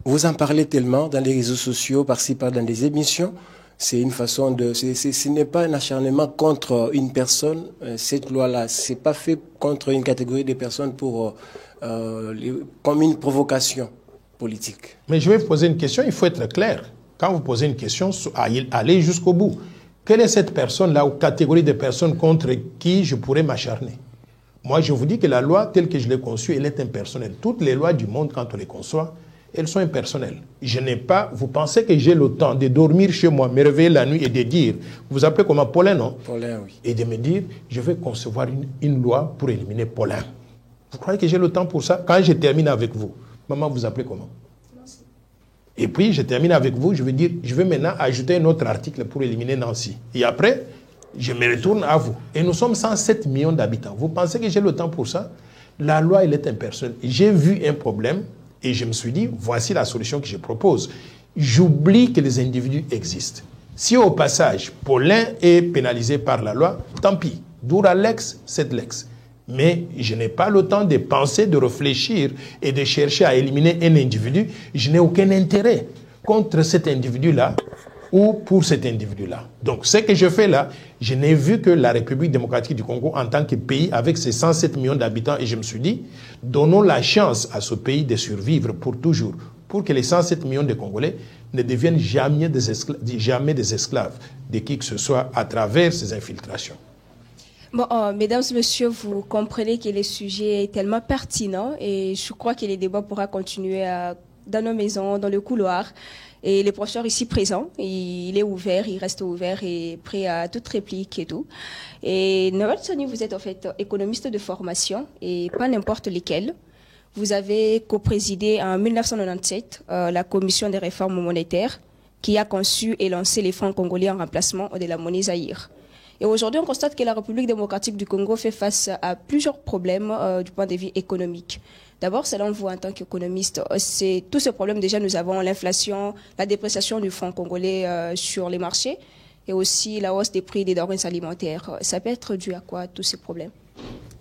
Vous en parlez tellement dans les réseaux sociaux, par-ci, par dans des émissions. C'est une façon de... Ce n'est pas un acharnement contre une personne, cette loi-là. Ce n'est pas fait contre une catégorie de personnes pour, comme une provocation politique. Mais je vais vous poser une question, il faut être clair. Quand vous posez une question, allez jusqu'au bout. Quelle est cette personne-là ou catégorie de personnes contre qui je pourrais m'acharner? Moi, je vous dis que la loi, telle que je l'ai conçue, elle est impersonnelle. Toutes les lois du monde, quand on les conçoit, elles sont impersonnelles. Je n'ai pas... Vous pensez que j'ai le temps de dormir chez moi, me réveiller la nuit et de dire... Vous vous appelez comment? Paulin, non? Paulin, oui. Et de me dire, je vais concevoir une loi pour éliminer Paulin. Vous croyez que j'ai le temps pour ça? Quand je termine avec vous, maman, vous appelez comment? Et puis, je termine avec vous, je vais dire, je vais maintenant ajouter un autre article pour éliminer Nancy. Et après, je me retourne à vous. Et nous sommes 107 millions d'habitants. Vous pensez que j'ai le temps pour ça? La loi, elle est impersonnelle. J'ai vu un problème et je me suis dit, voici la solution que je propose. J'oublie que les individus existent. Si au passage, Paulin est pénalisé par la loi, tant pis. Dura lex, sed lex. Mais je n'ai pas le temps de penser, de réfléchir et de chercher à éliminer un individu. Je n'ai aucun intérêt contre cet individu-là ou pour cet individu-là. Donc, ce que je fais là, je n'ai vu que la République démocratique du Congo en tant que pays avec ses 107 millions d'habitants et je me suis dit, donnons la chance à ce pays de survivre pour toujours, pour que les 107 millions de Congolais ne deviennent jamais des esclaves de qui que ce soit à travers ces infiltrations. Bon, mesdames et messieurs, vous comprenez que le sujet est tellement pertinent et je crois que les débats pourront continuer dans nos maisons, dans le couloir. Et le professeur ici présent, il est ouvert, il reste ouvert et prêt à toute réplique et tout. Et Noël Tiani, vous êtes en fait économiste de formation et pas n'importe lesquels. Vous avez coprésidé en 1997 la commission des réformes monétaires qui a conçu et lancé les francs congolais en remplacement de la monnaie Zaïre. Et aujourd'hui, on constate que la République démocratique du Congo fait face à plusieurs problèmes du point de vue économique. D'abord, selon vous, en tant qu'économiste, c'est tous ces problèmes. Déjà, nous avons l'inflation, la dépréciation du franc congolais sur les marchés et aussi la hausse des prix des denrées alimentaires. Ça peut être dû à quoi, tous ces problèmes?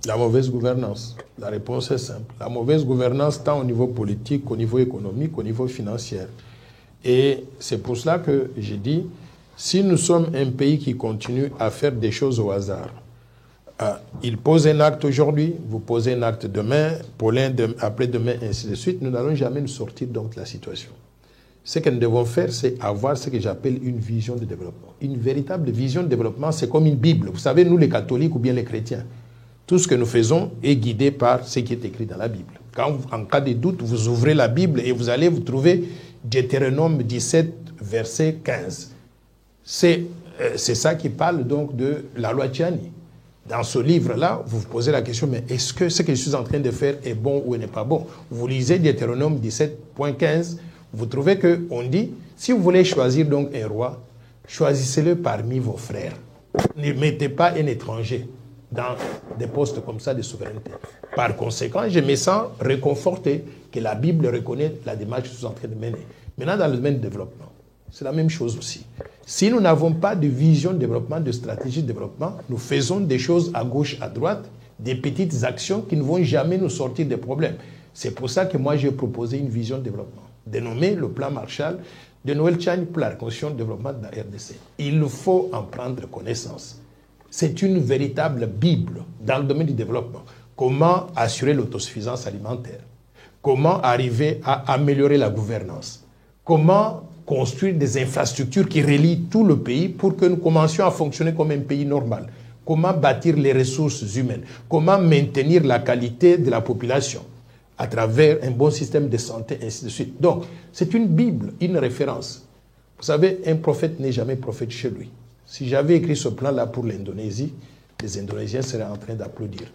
La mauvaise gouvernance. La réponse est simple. La mauvaise gouvernance, tant au niveau politique qu'au niveau économique, au niveau financier. Et c'est pour cela que j'ai dit, si nous sommes un pays qui continue à faire des choses au hasard, il pose un acte aujourd'hui, vous posez un acte demain, Paulin après-demain, ainsi de suite, nous n'allons jamais nous sortir donc de la situation. Ce que nous devons faire, c'est avoir ce que j'appelle une vision de développement. Une véritable vision de développement, c'est comme une Bible. Vous savez, nous les catholiques ou bien les chrétiens, tout ce que nous faisons est guidé par ce qui est écrit dans la Bible. Quand, en cas de doute, vous ouvrez la Bible et vous allez vous trouver Deutéronome 17, verset 15. C'est ça qui parle donc de la loi Tiani. Dans ce livre-là, vous vous posez la question, mais est-ce que ce que je suis en train de faire est bon ou n'est pas bon? Vous lisez Deutéronome 17.15, vous trouvez qu'on dit, si vous voulez choisir donc un roi, choisissez-le parmi vos frères. Ne mettez pas un étranger dans des postes comme ça de souveraineté. Par conséquent, je me sens réconforté que la Bible reconnaît la démarche que je suis en train de mener. Maintenant, dans le domaine du développement, c'est la même chose aussi. Si nous n'avons pas de vision de développement, de stratégie de développement, nous faisons des choses à gauche, à droite, des petites actions qui ne vont jamais nous sortir des problèmes. C'est pour ça que moi, j'ai proposé une vision de développement, dénommée le plan Marshall de Noël Tiani pour la reconstruction et le développement de la RDC. Il faut en prendre connaissance. C'est une véritable Bible dans le domaine du développement. Comment assurer l'autosuffisance alimentaire? Comment arriver à améliorer la gouvernance? Comment construire des infrastructures qui relient tout le pays pour que nous commencions à fonctionner comme un pays normal? Comment bâtir les ressources humaines? Comment maintenir la qualité de la population à travers un bon système de santé, ainsi de suite? Donc, c'est une Bible, une référence. Vous savez, un prophète n'est jamais prophète chez lui. Si j'avais écrit ce plan-là pour l'Indonésie, les Indonésiens seraient en train d'applaudir.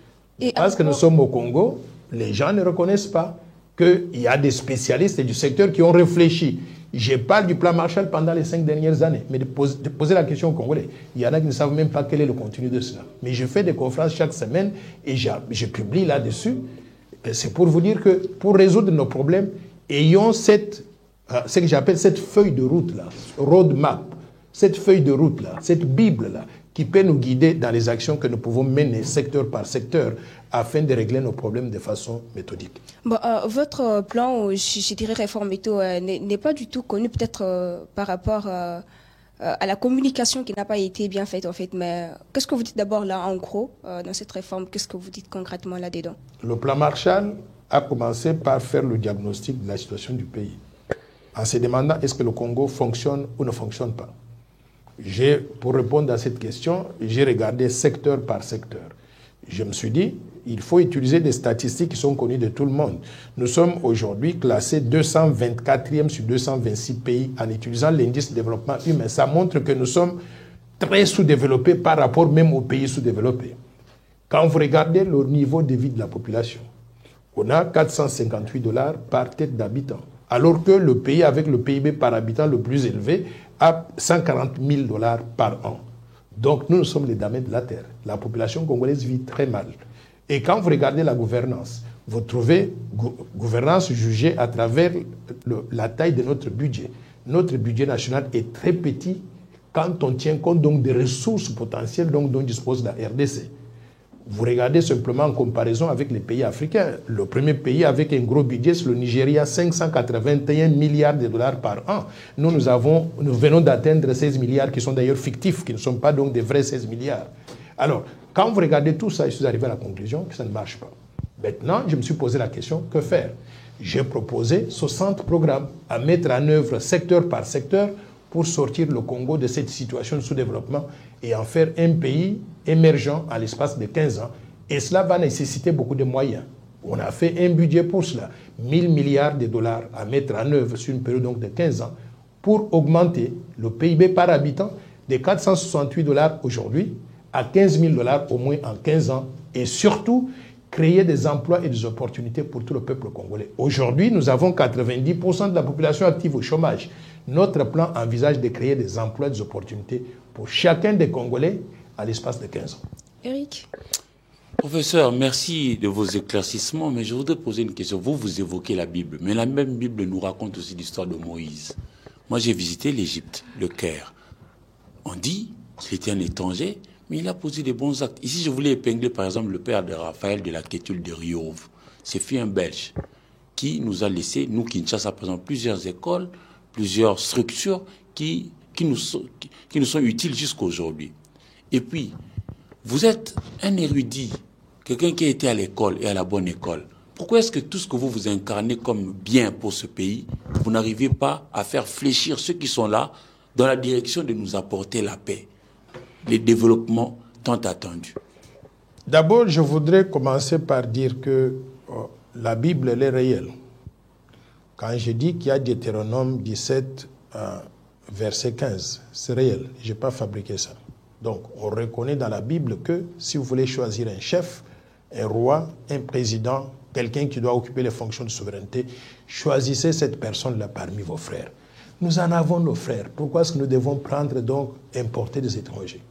Parce que nous sommes au Congo, les gens ne reconnaissent pas qu'il y a des spécialistes du secteur qui ont réfléchi. Je parle du plan Marshall pendant les 5 dernières années, mais de poser la question aux Congolais. Il y en a qui ne savent même pas quel est le contenu de cela. Mais je fais des conférences chaque semaine et je publie là-dessus. C'est pour vous dire que pour résoudre nos problèmes, ayons ce que j'appelle cette feuille de route-là, roadmap, cette feuille de route-là, cette Bible-là, qui peut nous guider dans les actions que nous pouvons mener secteur par secteur afin de régler nos problèmes de façon méthodique. Bon, votre plan, je dirais réforme et tout, n'est pas du tout connu peut-être par rapport à la communication qui n'a pas été bien faite en fait. Mais qu'est-ce que vous dites d'abord là en gros dans cette réforme? Qu'est-ce que vous dites concrètement là-dedans? Le plan Marshall a commencé par faire le diagnostic de la situation du pays en se demandant est-ce que le Congo fonctionne ou ne fonctionne pas. Pour répondre à cette question, j'ai regardé secteur par secteur. Je me suis dit, il faut utiliser des statistiques qui sont connues de tout le monde. Nous sommes aujourd'hui classés 224e sur 226 pays en utilisant l'indice de développement humain. Ça montre que nous sommes très sous-développés par rapport même aux pays sous-développés. Quand vous regardez le niveau de vie de la population, on a 458 $ par tête d'habitant, alors que le pays avec le PIB par habitant le plus élevé a 140 000 $ par an. Donc nous sommes les damnés de la terre. La population congolaise vit très mal. Et quand vous regardez la gouvernance, vous trouvez gouvernance jugée à travers la taille de notre budget. Notre budget national est très petit quand on tient compte donc des ressources potentielles dont dispose la RDC. Vous regardez simplement en comparaison avec les pays africains. Le premier pays avec un gros budget, c'est le Nigeria, 581 milliards de $ par an. Nous venons d'atteindre 16 milliards qui sont d'ailleurs fictifs, qui ne sont pas donc des vrais 16 milliards. Alors, quand vous regardez tout ça, je suis arrivé à la conclusion que ça ne marche pas. Maintenant, je me suis posé la question, que faire? J'ai proposé 60 programmes à mettre en œuvre secteur par secteur pour sortir le Congo de cette situation de sous-développement et en faire un pays émergent à l'espace de 15 ans. Et cela va nécessiter beaucoup de moyens. On a fait un budget pour cela, 1 000 milliards de $ à mettre en œuvre sur une période donc de 15 ans pour augmenter le PIB par habitant de 468 $ aujourd'hui à 15 000 $ au moins en 15 ans et surtout créer des emplois et des opportunités pour tout le peuple congolais. Aujourd'hui, nous avons 90% de la population active au chômage. Notre plan envisage de créer des emplois et des opportunités pour chacun des Congolais à l'espace de 15 ans. Eric? Professeur, merci de vos éclaircissements, mais je voudrais poser une question. Vous évoquez la Bible, mais la même Bible nous raconte aussi l'histoire de Moïse. Moi, j'ai visité l'Égypte, le Caire. On dit qu'il était un étranger, mais il a posé des bons actes. Ici, je voulais épingler, par exemple, le père de Raphaël de la Quétule de Riauve. C'est un Belge qui nous a laissé, nous, Kinshasa, par exemple, plusieurs écoles, plusieurs structures qui nous sont utiles jusqu'aujourd'hui. Et puis, vous êtes un érudit, quelqu'un qui a été à l'école et à la bonne école. Pourquoi est-ce que tout ce que vous incarnez comme bien pour ce pays, vous n'arrivez pas à faire fléchir ceux qui sont là dans la direction de nous apporter la paix, les développements tant attendus? D'abord, je voudrais commencer par dire que la Bible, elle est réelle. Quand je dis qu'il y a Deutéronome 17, verset 15, c'est réel. Je n'ai pas fabriqué ça. Donc, on reconnaît dans la Bible que si vous voulez choisir un chef, un roi, un président, quelqu'un qui doit occuper les fonctions de souveraineté, choisissez cette personne-là parmi vos frères. Nous en avons nos frères. Pourquoi est-ce que nous devons prendre, donc, importer des étrangers?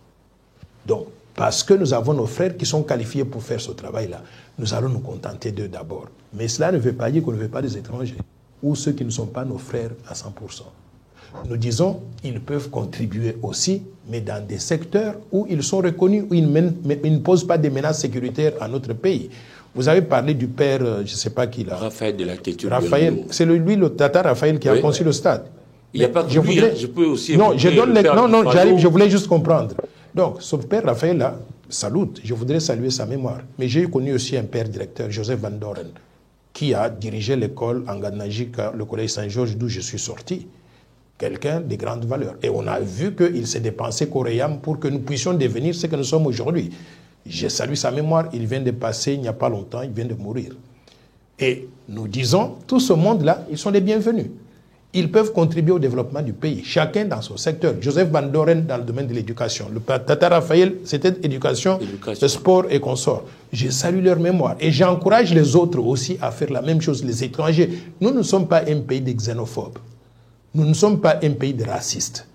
Donc, parce que nous avons nos frères qui sont qualifiés pour faire ce travail-là. Nous allons nous contenter d'eux d'abord. Mais cela ne veut pas dire qu'on ne veut pas des étrangers ou ceux qui ne sont pas nos frères à 100%. Nous disons qu'ils peuvent contribuer aussi, mais dans des secteurs où ils sont reconnus, où ils ne posent pas des menaces sécuritaires à notre pays. Vous avez parlé du père, je ne sais pas qui là. Raphaël de la Quétule. Raphaël, c'est lui, le tata Raphaël, qui a conçu le stade. Il n'y a pas que lui, je peux aussi... Non, j'arrive, je voulais juste comprendre. Donc, ce père Raphaël là, salute, je voudrais saluer sa mémoire. Mais j'ai connu aussi un père directeur, Joseph Van Doren, qui a dirigé l'école en Ganajika, le collège Saint-Georges, d'où je suis sorti. Quelqu'un de grande valeur. Et on a vu qu'il s'est dépensé coréam pour que nous puissions devenir ce que nous sommes aujourd'hui. Je salue sa mémoire, il vient de passer il n'y a pas longtemps, il vient de mourir. Et nous disons, tout ce monde-là, ils sont les bienvenus. Ils peuvent contribuer au développement du pays, chacun dans son secteur. Joseph Van Doren dans le domaine de l'éducation. Le tata Raphaël, c'était éducation, le sport et consorts. Je salue leur mémoire. Et j'encourage les autres aussi à faire la même chose, les étrangers. Nous ne sommes pas un pays de xénophobes. Nous ne sommes pas un pays de racistes.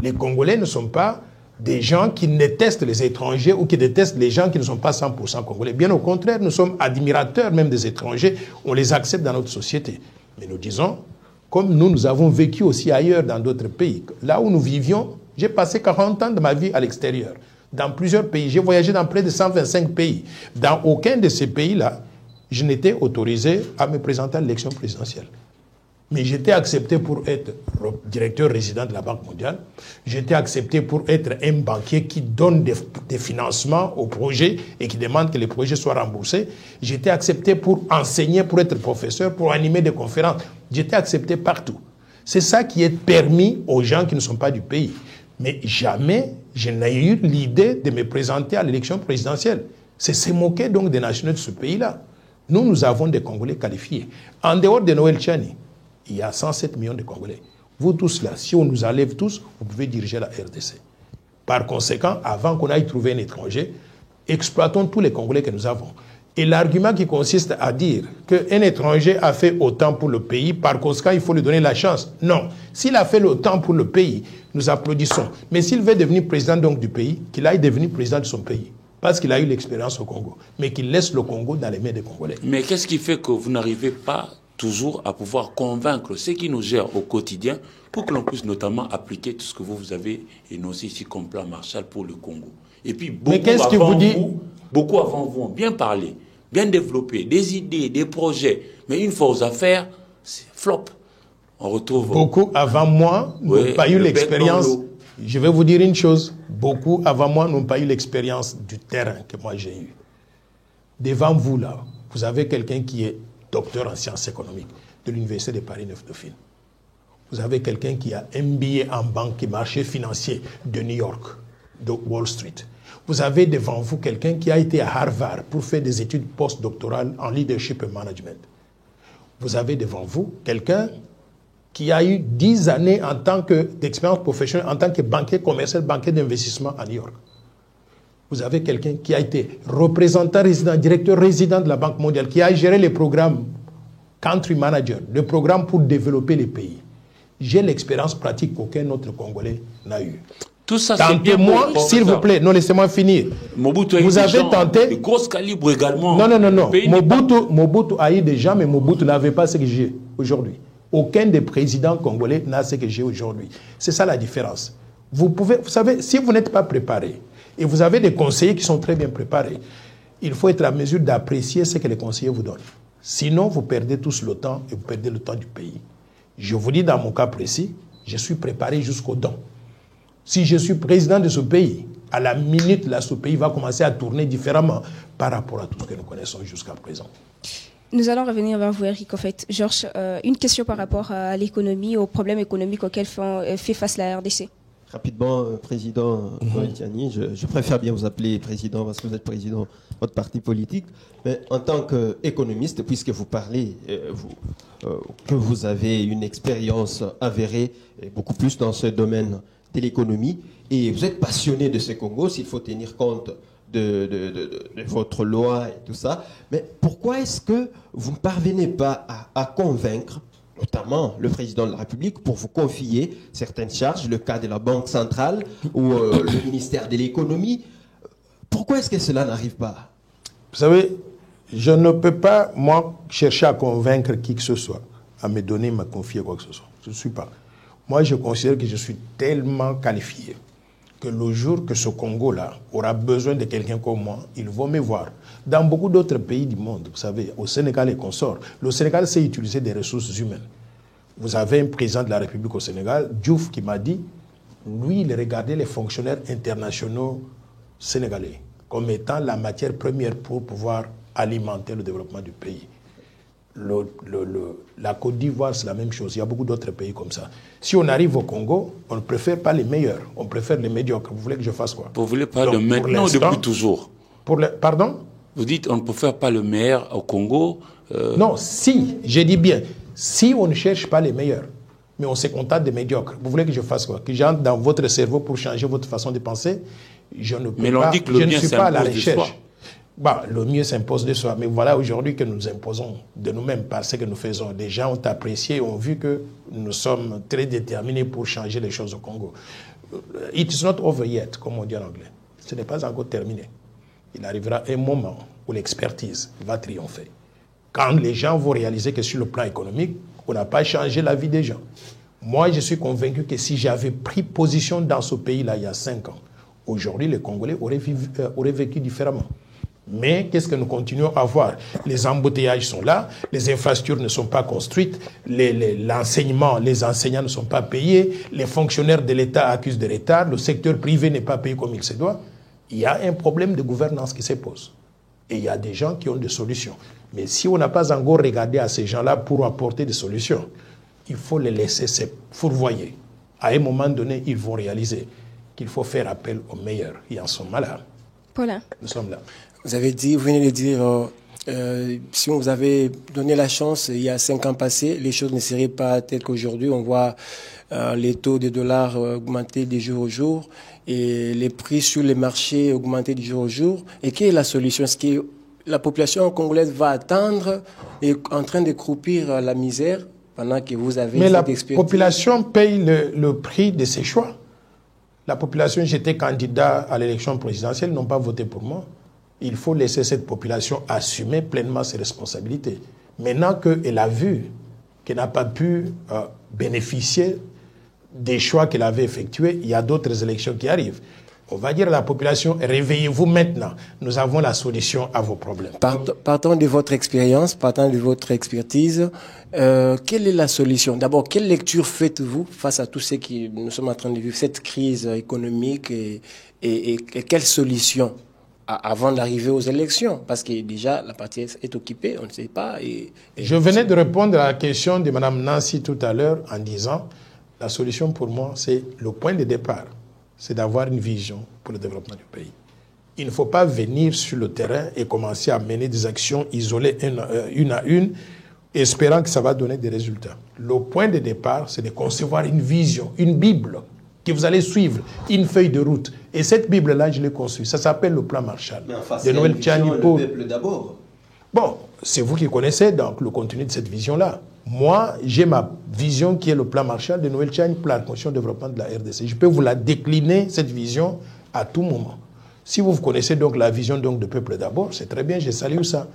Les Congolais ne sont pas des gens qui détestent les étrangers ou qui détestent les gens qui ne sont pas 100% congolais. Bien au contraire, nous sommes admirateurs même des étrangers. On les accepte dans notre société. Mais nous disons, comme nous avons vécu aussi ailleurs dans d'autres pays, là où nous vivions, j'ai passé 40 ans de ma vie à l'extérieur, dans plusieurs pays. J'ai voyagé dans près de 125 pays. Dans aucun de ces pays-là, je n'étais autorisé à me présenter à l'élection présidentielle. Mais j'étais accepté pour être directeur résident de la Banque mondiale. J'étais accepté pour être un banquier qui donne des financements aux projets et qui demande que les projets soient remboursés. J'étais accepté pour enseigner, pour être professeur, pour animer des conférences. J'étais accepté partout. C'est ça qui est permis aux gens qui ne sont pas du pays. Mais jamais je n'ai eu l'idée de me présenter à l'élection présidentielle. C'est se moquer donc des nationaux de ce pays-là. Nous avons des Congolais qualifiés. En dehors de Noël Tchani, il y a 107 millions de Congolais. Vous tous là, si on nous enlève tous, vous pouvez diriger la RDC. Par conséquent, avant qu'on aille trouver un étranger, exploitons tous les Congolais que nous avons. Et l'argument qui consiste à dire qu'un étranger a fait autant pour le pays, par conséquent, il faut lui donner la chance. Non. S'il a fait autant pour le pays, nous applaudissons. Mais s'il veut devenir président donc du pays, qu'il aille devenir président de son pays. Parce qu'il a eu l'expérience au Congo. Mais qu'il laisse le Congo dans les mains des Congolais. Mais qu'est-ce qui fait que vous n'arrivez pas toujours à pouvoir convaincre ceux qui nous gèrent au quotidien pour que l'on puisse notamment appliquer tout ce que vous avez énoncé ici comme plan Marshall pour le Congo? Et puis, beaucoup avant vous ont bien parlé, bien développé, des idées, des projets. Mais une fois aux affaires, c'est flop. On retrouve... Beaucoup avant moi n'ont pas eu l'expérience. Je vais vous dire une chose. Beaucoup avant moi n'ont pas eu l'expérience du terrain que moi j'ai eu. Devant vous, là, vous avez quelqu'un qui est docteur en sciences économiques de l'Université de Paris 9 Dauphine. Vous avez quelqu'un qui a MBA en banque et marché financier de New York, de Wall Street. Vous avez devant vous quelqu'un qui a été à Harvard pour faire des études postdoctorales en leadership et management. Vous avez devant vous quelqu'un qui a eu 10 années d'expérience professionnelle en tant que banquier commercial, banquier d'investissement à New York. Vous avez quelqu'un qui a été représentant résident, directeur résident de la Banque mondiale, qui a géré les programmes country manager, le programme pour développer les pays. J'ai l'expérience pratique qu'aucun autre Congolais n'a eu. Tout ça, c'est bien. Tentez-moi, s'il vous plaît, non, laissez-moi finir. Mobutu a eu vous avez tenté de gros calibre également. Non. Mobutu a eu des gens, mais Mobutu n'avait pas ce que j'ai aujourd'hui. Aucun des présidents congolais n'a ce que j'ai aujourd'hui. C'est ça la différence. Vous savez, si vous n'êtes pas préparé, et vous avez des conseillers qui sont très bien préparés, il faut être à mesure d'apprécier ce que les conseillers vous donnent. Sinon, vous perdez tous le temps et vous perdez le temps du pays. Je vous dis dans mon cas précis, je suis préparé jusqu'aux dents. Si je suis président de ce pays, à la minute, là, ce pays va commencer à tourner différemment par rapport à tout ce que nous connaissons jusqu'à présent. Nous allons revenir vers vous, Eric. En fait, Georges, une question par rapport à l'économie, aux problèmes économiques auxquels fait face la RDC. Rapidement, Président Noël Tiani, je préfère bien vous appeler Président parce que vous êtes Président de votre parti politique, mais en tant qu'économiste, puisque vous parlez, que vous avez une expérience avérée, et beaucoup plus dans ce domaine de l'économie, et vous êtes passionné de ce Congo, s'il faut tenir compte de votre loi et tout ça, mais pourquoi est-ce que vous ne parvenez pas à convaincre notamment le président de la République, pour vous confier certaines charges, le cas de la Banque centrale ou le ministère de l'économie? Pourquoi est-ce que cela n'arrive pas? Vous savez, je ne peux pas, moi, chercher à convaincre qui que ce soit, à me donner, me confier quoi que ce soit. Je ne suis pas. Moi, je considère que je suis tellement qualifié que le jour que ce Congo-là aura besoin de quelqu'un comme moi, ils vont me voir. Dans beaucoup d'autres pays du monde, vous savez, au Sénégal et consorts, le Sénégal sait utiliser des ressources humaines. Vous avez un président de la République au Sénégal, Diouf, qui m'a dit, lui, il regardait les fonctionnaires internationaux sénégalais comme étant la matière première pour pouvoir alimenter le développement du pays. La Côte d'Ivoire, c'est la même chose. Il y a beaucoup d'autres pays comme ça. Si on arrive au Congo, on ne préfère pas les meilleurs, on préfère les médiocres. Vous voulez que je fasse quoi? Vous voulez pas de maintenant ou depuis toujours? Pardon? Vous dites on ne préfère pas le meilleur au Congo. Non, si, je dis bien, si on ne cherche pas les meilleurs, mais on se contente des médiocres, vous voulez que je fasse quoi? Que j'entre dans votre cerveau pour changer votre façon de penser? Je ne peux pas. Dit que je ne suis pas à la recherche. Bah, le mieux s'impose de soi. Mais voilà aujourd'hui que nous imposons de nous-mêmes par ce que nous faisons. Des gens ont apprécié, ont vu que nous sommes très déterminés pour changer les choses au Congo. It is not over yet, comme on dit en anglais. Ce n'est pas encore terminé. Il arrivera un moment où l'expertise va triompher. Quand les gens vont réaliser que sur le plan économique, on n'a pas changé la vie des gens. Moi, je suis convaincu que si j'avais pris position dans ce pays-là il y a 5 ans, aujourd'hui, les Congolais auraient vécu différemment. Mais qu'est-ce que nous continuons à voir? Les embouteillages sont là, les infrastructures ne sont pas construites, l'enseignement, les enseignants ne sont pas payés, les fonctionnaires de l'État accusent de retard, le secteur privé n'est pas payé comme il se doit. Il y a un problème de gouvernance qui se pose. Et il y a des gens qui ont des solutions. Mais si on n'a pas encore regardé à ces gens-là pour apporter des solutions, il faut les laisser se fourvoyer. À un moment donné, ils vont réaliser qu'il faut faire appel aux meilleurs. Et en ce moment-là, Paulin. Nous sommes là. Vous venez de dire, si on vous avait donné la chance il y a 5 ans passés, les choses ne seraient pas telles qu'aujourd'hui. On voit les taux de dollars augmenter de jour au jour et les prix sur les marchés augmenter de jour au jour. Et quelle est la solution? Est-ce que la population congolaise va attendre et en train de croupir la misère pendant que vous avez cette expertise? Mais la population paye le prix de ses choix. La population, j'étais candidat à l'élection présidentielle, n'ont pas voté pour moi. Il faut laisser cette population assumer pleinement ses responsabilités. Maintenant qu'elle a vu qu'elle n'a pas pu bénéficier des choix qu'elle avait effectués, il y a d'autres élections qui arrivent. On va dire à la population, réveillez-vous maintenant. Nous avons la solution à vos problèmes. Partant de votre expérience, partant de votre expertise, quelle est la solution? D'abord, quelle lecture faites-vous face à tout ce que nous sommes en train de vivre, cette crise économique et quelle solution avant d'arriver aux élections? Parce que déjà, la partie est occupée, on ne sait pas. Je venais de répondre à la question de Mme Nancy tout à l'heure en disant, la solution pour moi, c'est le point de départ. C'est d'avoir une vision pour le développement du pays. Il ne faut pas venir sur le terrain et commencer à mener des actions isolées une à une espérant que ça va donner des résultats. Le point de départ, c'est de concevoir une vision, une Bible que vous allez suivre, une feuille de route. Et cette Bible-là, je l'ai conçue. Ça s'appelle le plan Marshall. Mais enfin, de Noël Tchani pour le peuple d'abord. Bon, c'est vous qui connaissez donc le contenu de cette vision-là. Moi, j'ai ma vision qui est le plan Marshall de Noël Tchani pour la reconstruction et le développement de la RDC. Je peux vous la décliner, cette vision, à tout moment. Si vous connaissez donc la vision donc, de peuple d'abord, c'est très bien, je salue ça.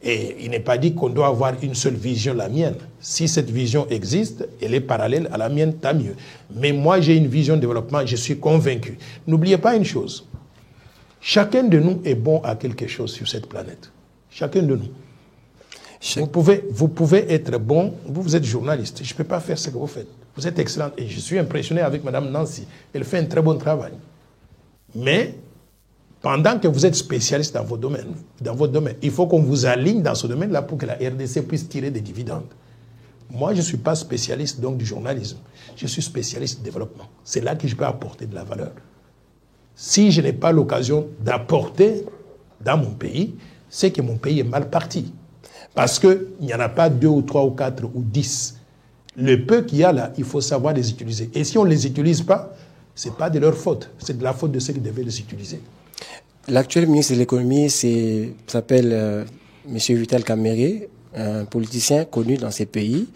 Et il n'est pas dit qu'on doit avoir une seule vision, la mienne. Si cette vision existe, elle est parallèle à la mienne, tant mieux. Mais moi, j'ai une vision de développement, je suis convaincu. N'oubliez pas une chose. Chacun de nous est bon à quelque chose sur cette planète. Chacun de nous. Vous pouvez être bon, vous êtes journaliste, je ne peux pas faire ce que vous faites. Vous êtes excellent et je suis impressionné avec Mme Nancy. Elle fait un très bon travail. Mais pendant que vous êtes spécialiste dans votre domaine, il faut qu'on vous aligne dans ce domaine-là pour que la RDC puisse tirer des dividendes. Moi, je ne suis pas spécialiste donc, du journalisme. Je suis spécialiste du développement. C'est là que je peux apporter de la valeur. Si je n'ai pas l'occasion d'apporter dans mon pays, c'est que mon pays est mal parti. Parce qu'il n'y en a pas 2 ou 3 ou 4 ou 10. Le peu qu'il y a là, il faut savoir les utiliser. Et si on ne les utilise pas, ce n'est pas de leur faute. C'est de la faute de ceux qui devaient les utiliser. L'actuel ministre de l'économie s'appelle M. Vital Kamerhe, un politicien connu dans ces pays.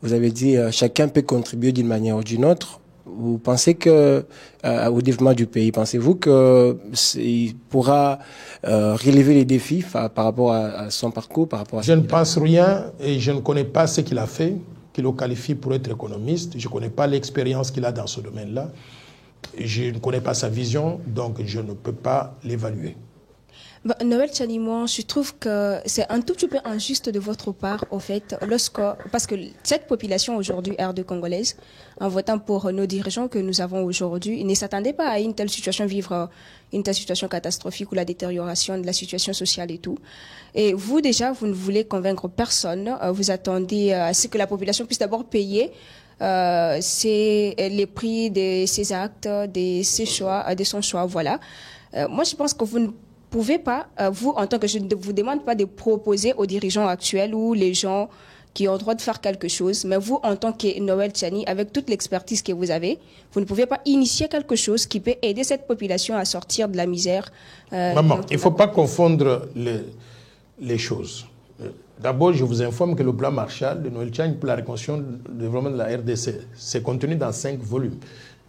Vous avez dit chacun peut contribuer d'une manière ou d'une autre. Vous pensez que au développement du pays, pensez-vous qu'il pourra relever les défis par rapport à son parcours, par rapport à Je ne pense rien et je ne connais pas ce qu'il a fait, qui le qualifie pour être économiste. Je ne connais pas l'expérience qu'il a dans ce domaine-là. Je ne connais pas sa vision, donc je ne peux pas l'évaluer. Noël Tchani, je trouve que c'est un tout petit peu injuste de votre part, au fait, parce que cette population aujourd'hui, R2 congolaise, en votant pour nos dirigeants que nous avons aujourd'hui, ne s'attendait pas à une telle situation, vivre une telle situation catastrophique ou la détérioration de la situation sociale et tout. Et vous, déjà, vous ne voulez convaincre personne. Vous attendez à ce que la population puisse d'abord payer c'est les prix de ses actes, de ses choix, de son choix, voilà. Moi, je pense que vous ne pouvez pas, vous, en tant que je ne vous demande pas de proposer aux dirigeants actuels ou les gens qui ont le droit de faire quelque chose, mais vous, en tant que Noël Tchani, avec toute l'expertise que vous avez, vous ne pouvez pas initier quelque chose qui peut aider cette population à sortir de la misère. Maman, il ne faut pas confondre les choses. D'abord, je vous informe que le plan Marshall de Noël Tchani pour la reconstruction du développement de la RDC, c'est contenu dans 5 volumes.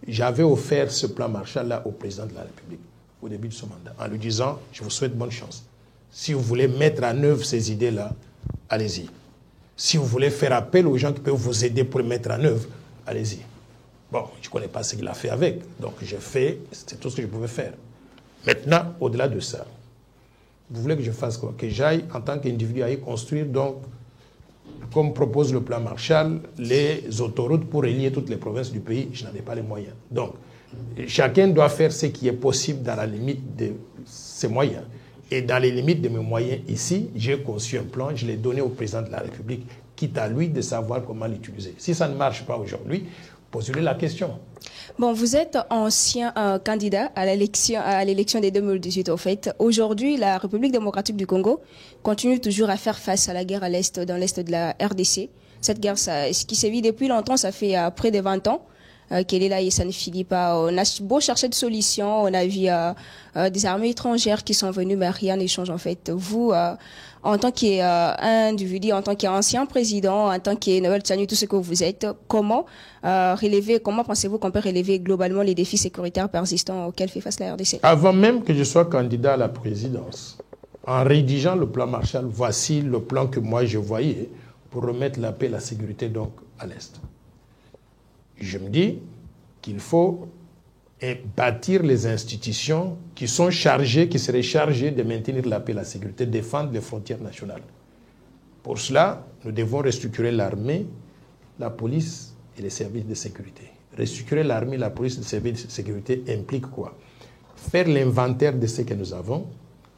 J'avais offert ce plan Marshall-là au président de la République au début de son mandat, en lui disant, je vous souhaite bonne chance. Si vous voulez mettre en œuvre ces idées-là, allez-y. Si vous voulez faire appel aux gens qui peuvent vous aider pour les mettre en œuvre, allez-y. Bon, je ne connais pas ce qu'il a fait avec, donc j'ai fait, c'est tout ce que je pouvais faire. Maintenant, au-delà de ça, vous voulez que je fasse quoi? Que j'aille en tant qu'individu à y construire, donc, comme propose le plan Marshall, les autoroutes pour relier toutes les provinces du pays, je n'en ai pas les moyens. Donc, chacun doit faire ce qui est possible dans la limite de ses moyens. Et dans les limites de mes moyens ici, j'ai conçu un plan, je l'ai donné au président de la République, quitte à lui de savoir comment l'utiliser. Si ça ne marche pas aujourd'hui, posez-lui la question. Bon, vous êtes ancien candidat à l'élection de 2018, au fait. Aujourd'hui, la République démocratique du Congo continue toujours à faire face à la guerre à l'est, dans l'est de la RDC. Cette guerre, ce qui sévit depuis longtemps, ça fait près de 20 ans qu'elle est là et ça ne finit pas. On a beau chercher de solutions, on a vu des armées étrangères qui sont venues, mais rien n'échange en fait. Vous, en tant qu'individu, en tant qu'ancien président, en tant que Noël Tchani, tout ce que vous êtes, comment pensez-vous qu'on peut relever globalement les défis sécuritaires persistants auxquels fait face la RDC? Avant même que je sois candidat à la présidence, en rédigeant le plan Marshall, voici le plan que moi je voyais pour remettre la paix et la sécurité donc à l'Est. Je me dis qu'il faut bâtir les institutions qui seraient chargées de maintenir la paix et la sécurité, défendre les frontières nationales. Pour cela, nous devons restructurer l'armée, la police et les services de sécurité. Restructurer l'armée, la police et les services de sécurité implique quoi? Faire l'inventaire de ce que nous avons.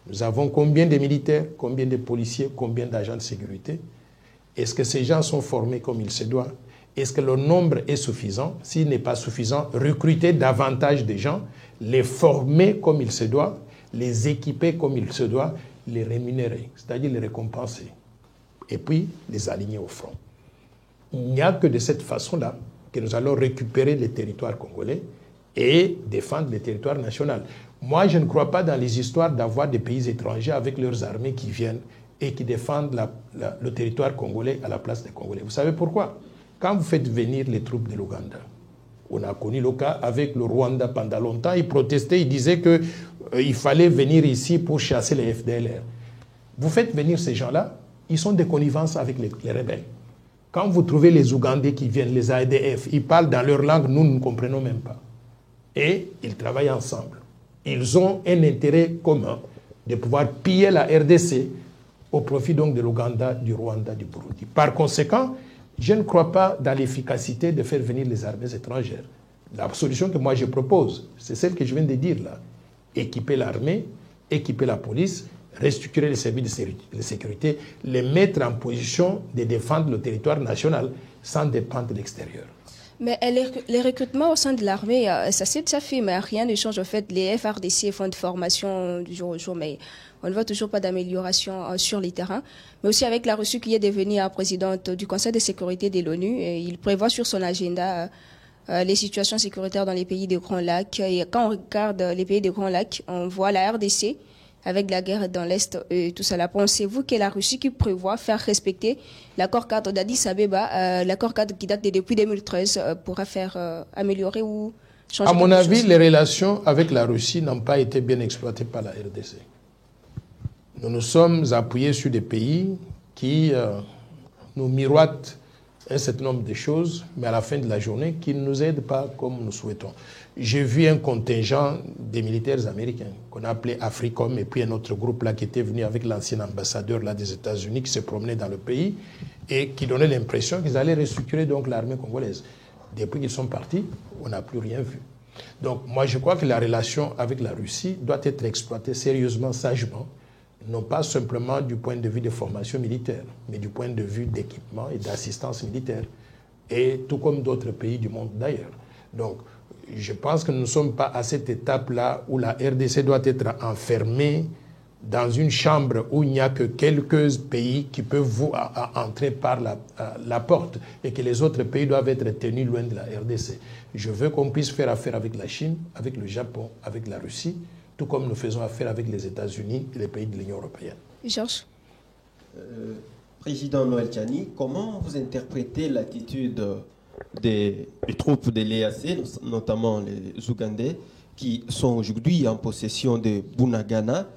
Nous avons combien de militaires, combien de policiers, combien d'agents de sécurité? Est-ce que ces gens sont formés comme il se doit? Est-ce que le nombre est suffisant? S'il n'est pas suffisant, recruter davantage de gens, les former comme il se doit, les équiper comme il se doit, les rémunérer, c'est-à-dire les récompenser. et puis les aligner au front. Il n'y a que de cette façon-là que nous allons récupérer les territoires congolais et défendre les territoires nationaux. Moi, je ne crois pas dans les histoires d'avoir des pays étrangers avec leurs armées qui viennent et qui défendent le territoire congolais à la place des Congolais. Vous savez pourquoi? Quand vous faites venir les troupes de l'Ouganda, on a connu le cas avec le Rwanda pendant longtemps, ils protestaient, ils disaient qu'il fallait venir ici pour chasser les FDLR. Vous faites venir ces gens-là, ils sont de connivence avec les rebelles. Quand vous trouvez les Ougandais qui viennent, les ADF, ils parlent dans leur langue, nous ne comprenons même pas. Et ils travaillent ensemble. Ils ont un intérêt commun de pouvoir piller la RDC au profit donc de l'Ouganda, du Rwanda, du Burundi. Par conséquent, je ne crois pas dans l'efficacité de faire venir les armées étrangères. La solution que moi je propose, c'est celle que je viens de dire là. Équiper l'armée, équiper la police, restructurer les services de sécurité, les mettre en position de défendre le territoire national sans dépendre de l'extérieur. Mais les recrutements au sein de l'armée, ça s'est déjà fait, mais rien ne change. En fait, les FARDC font de formation du jour au jour, mais on ne voit toujours pas d'amélioration sur les terrains. Mais aussi avec la Russie qui est devenue présidente du Conseil de sécurité de l'ONU, il prévoit sur son agenda les situations sécuritaires dans les pays des Grands Lacs. Et quand on regarde les pays des Grands Lacs, on voit la RDC avec la guerre dans l'Est et tout cela. Pensez-vous que la Russie qui prévoit faire respecter l'accord cadre d'Addis Abeba, l'accord cadre qui date depuis 2013, pourra faire améliorer ou changer? À mon avis, les relations avec la Russie n'ont pas été bien exploitées par la RDC. Nous nous sommes appuyés sur des pays qui nous miroitent un certain nombre de choses, mais à la fin de la journée, qui ne nous aident pas comme nous souhaitons. J'ai vu un contingent des militaires américains qu'on a appelé AFRICOM, et puis un autre groupe là qui était venu avec l'ancien ambassadeur là des États-Unis qui se promenait dans le pays et qui donnait l'impression qu'ils allaient restructurer donc l'armée congolaise. Depuis qu'ils sont partis, on n'a plus rien vu. Donc moi je crois que la relation avec la Russie doit être exploitée sérieusement, sagement, non pas simplement du point de vue de formation militaire, mais du point de vue d'équipement et d'assistance militaire, et tout comme d'autres pays du monde d'ailleurs. Donc, je pense que nous ne sommes pas à cette étape-là où la RDC doit être enfermée dans une chambre où il n'y a que quelques pays qui peuvent vous entrer par la porte et que les autres pays doivent être tenus loin de la RDC. Je veux qu'on puisse faire affaire avec la Chine, avec le Japon, avec la Russie, tout comme nous faisons affaire avec les États-Unis et les pays de l'Union européenne. Georges. Président Noël Tchani, comment vous interprétez l'attitude des troupes de l'EAC, notamment les Ougandais, qui sont aujourd'hui en possession de Bunagana,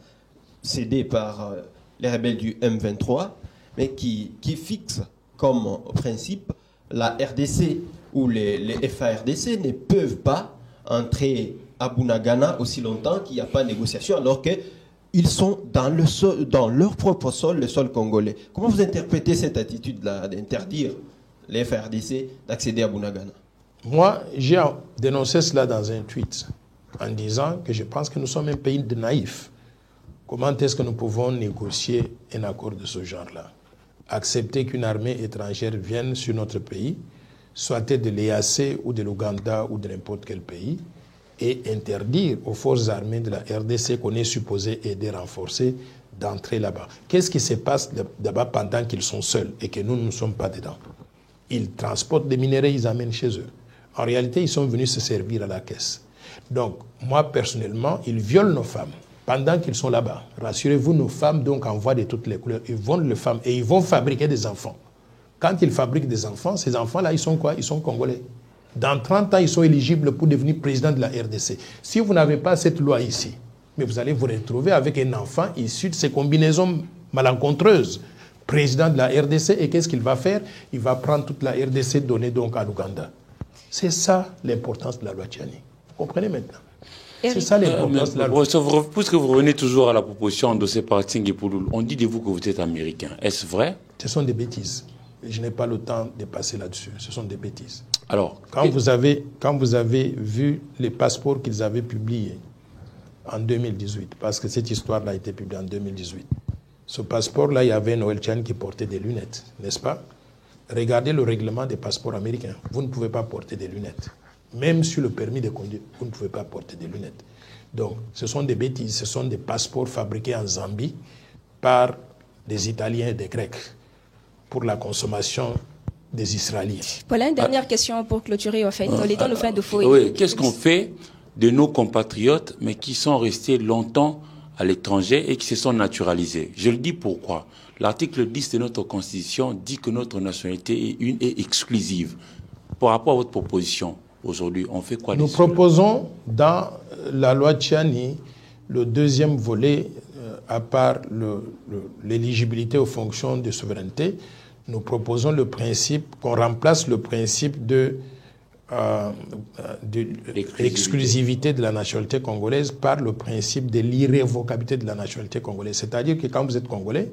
cédés par les rebelles du M23, mais qui fixent comme principe la RDC ou les FARDC ne peuvent pas entrer à Bunagana aussi longtemps qu'il n'y a pas de négociation, alors qu'ils sont dans leur propre sol, le sol congolais. Comment vous interprétez cette attitude-là d'interdire les FARDC d'accéder à Bunagana? Moi, j'ai dénoncé cela dans un tweet en disant que je pense que nous sommes un pays de naïfs. Comment est-ce que nous pouvons négocier un accord de ce genre-là? Accepter qu'une armée étrangère vienne sur notre pays, soit-elle de l'EAC ou de l'Ouganda ou de n'importe quel pays, et interdire aux forces armées de la RDC qu'on est supposé aider, renforcer, d'entrer là-bas. Qu'est-ce qui se passe là-bas pendant qu'ils sont seuls et que nous ne sommes pas dedans? Ils transportent des minerais, ils amènent chez eux. En réalité, ils sont venus se servir à la caisse. Donc, moi, personnellement, ils violent nos femmes pendant qu'ils sont là-bas. Rassurez-vous, nos femmes donc envoient de toutes les couleurs. Ils vendent les femmes et ils vont fabriquer des enfants. Quand ils fabriquent des enfants, ces enfants-là, ils sont quoi? Ils sont congolais. Dans 30 ans, ils sont éligibles pour devenir président de la RDC. Si vous n'avez pas cette loi ici, mais vous allez vous retrouver avec un enfant issu de ces combinaisons malencontreuses, président de la RDC, et qu'est-ce qu'il va faire? Il va prendre toute la RDC donnée donc à l'Ouganda. C'est ça l'importance de la loi Tchani. Vous comprenez maintenant? C'est ça l'importance de la loi. Puisque vous revenez toujours à la proposition endossée par Tsing et Pouloul, on dit de vous que vous êtes américain. Est-ce vrai? Ce sont des bêtises. Je n'ai pas le temps de passer là-dessus. Ce sont des bêtises. Alors, quand vous avez vu les passeports qu'ils avaient publiés en 2018, parce que cette histoire-là a été publiée en 2018, ce passeport-là, il y avait Noël Tchani qui portait des lunettes, n'est-ce pas? Regardez le règlement des passeports américains. Vous ne pouvez pas porter des lunettes. Même sur le permis de conduire, vous ne pouvez pas porter des lunettes. Donc, ce sont des bêtises. Ce sont des passeports fabriqués en Zambie par des Italiens et des Grecs. pour la consommation des Israéliens. Voilà une dernière question pour clôturer, en fait. Les temps de fin de faux. Oui, qu'est-ce qu'on fait de nos compatriotes, mais qui sont restés longtemps à l'étranger et qui se sont naturalisés? Je le dis pourquoi. L'article 10 de notre Constitution dit que notre nationalité est une et exclusive. Par rapport à votre proposition, aujourd'hui, on fait quoi? Nous proposons dans la loi Tchiani le deuxième volet, à part l'éligibilité aux fonctions de souveraineté, nous proposons le principe, qu'on remplace le principe de l'exclusivité de la nationalité congolaise par le principe de l'irrévocabilité de la nationalité congolaise. C'est-à-dire que quand vous êtes congolais,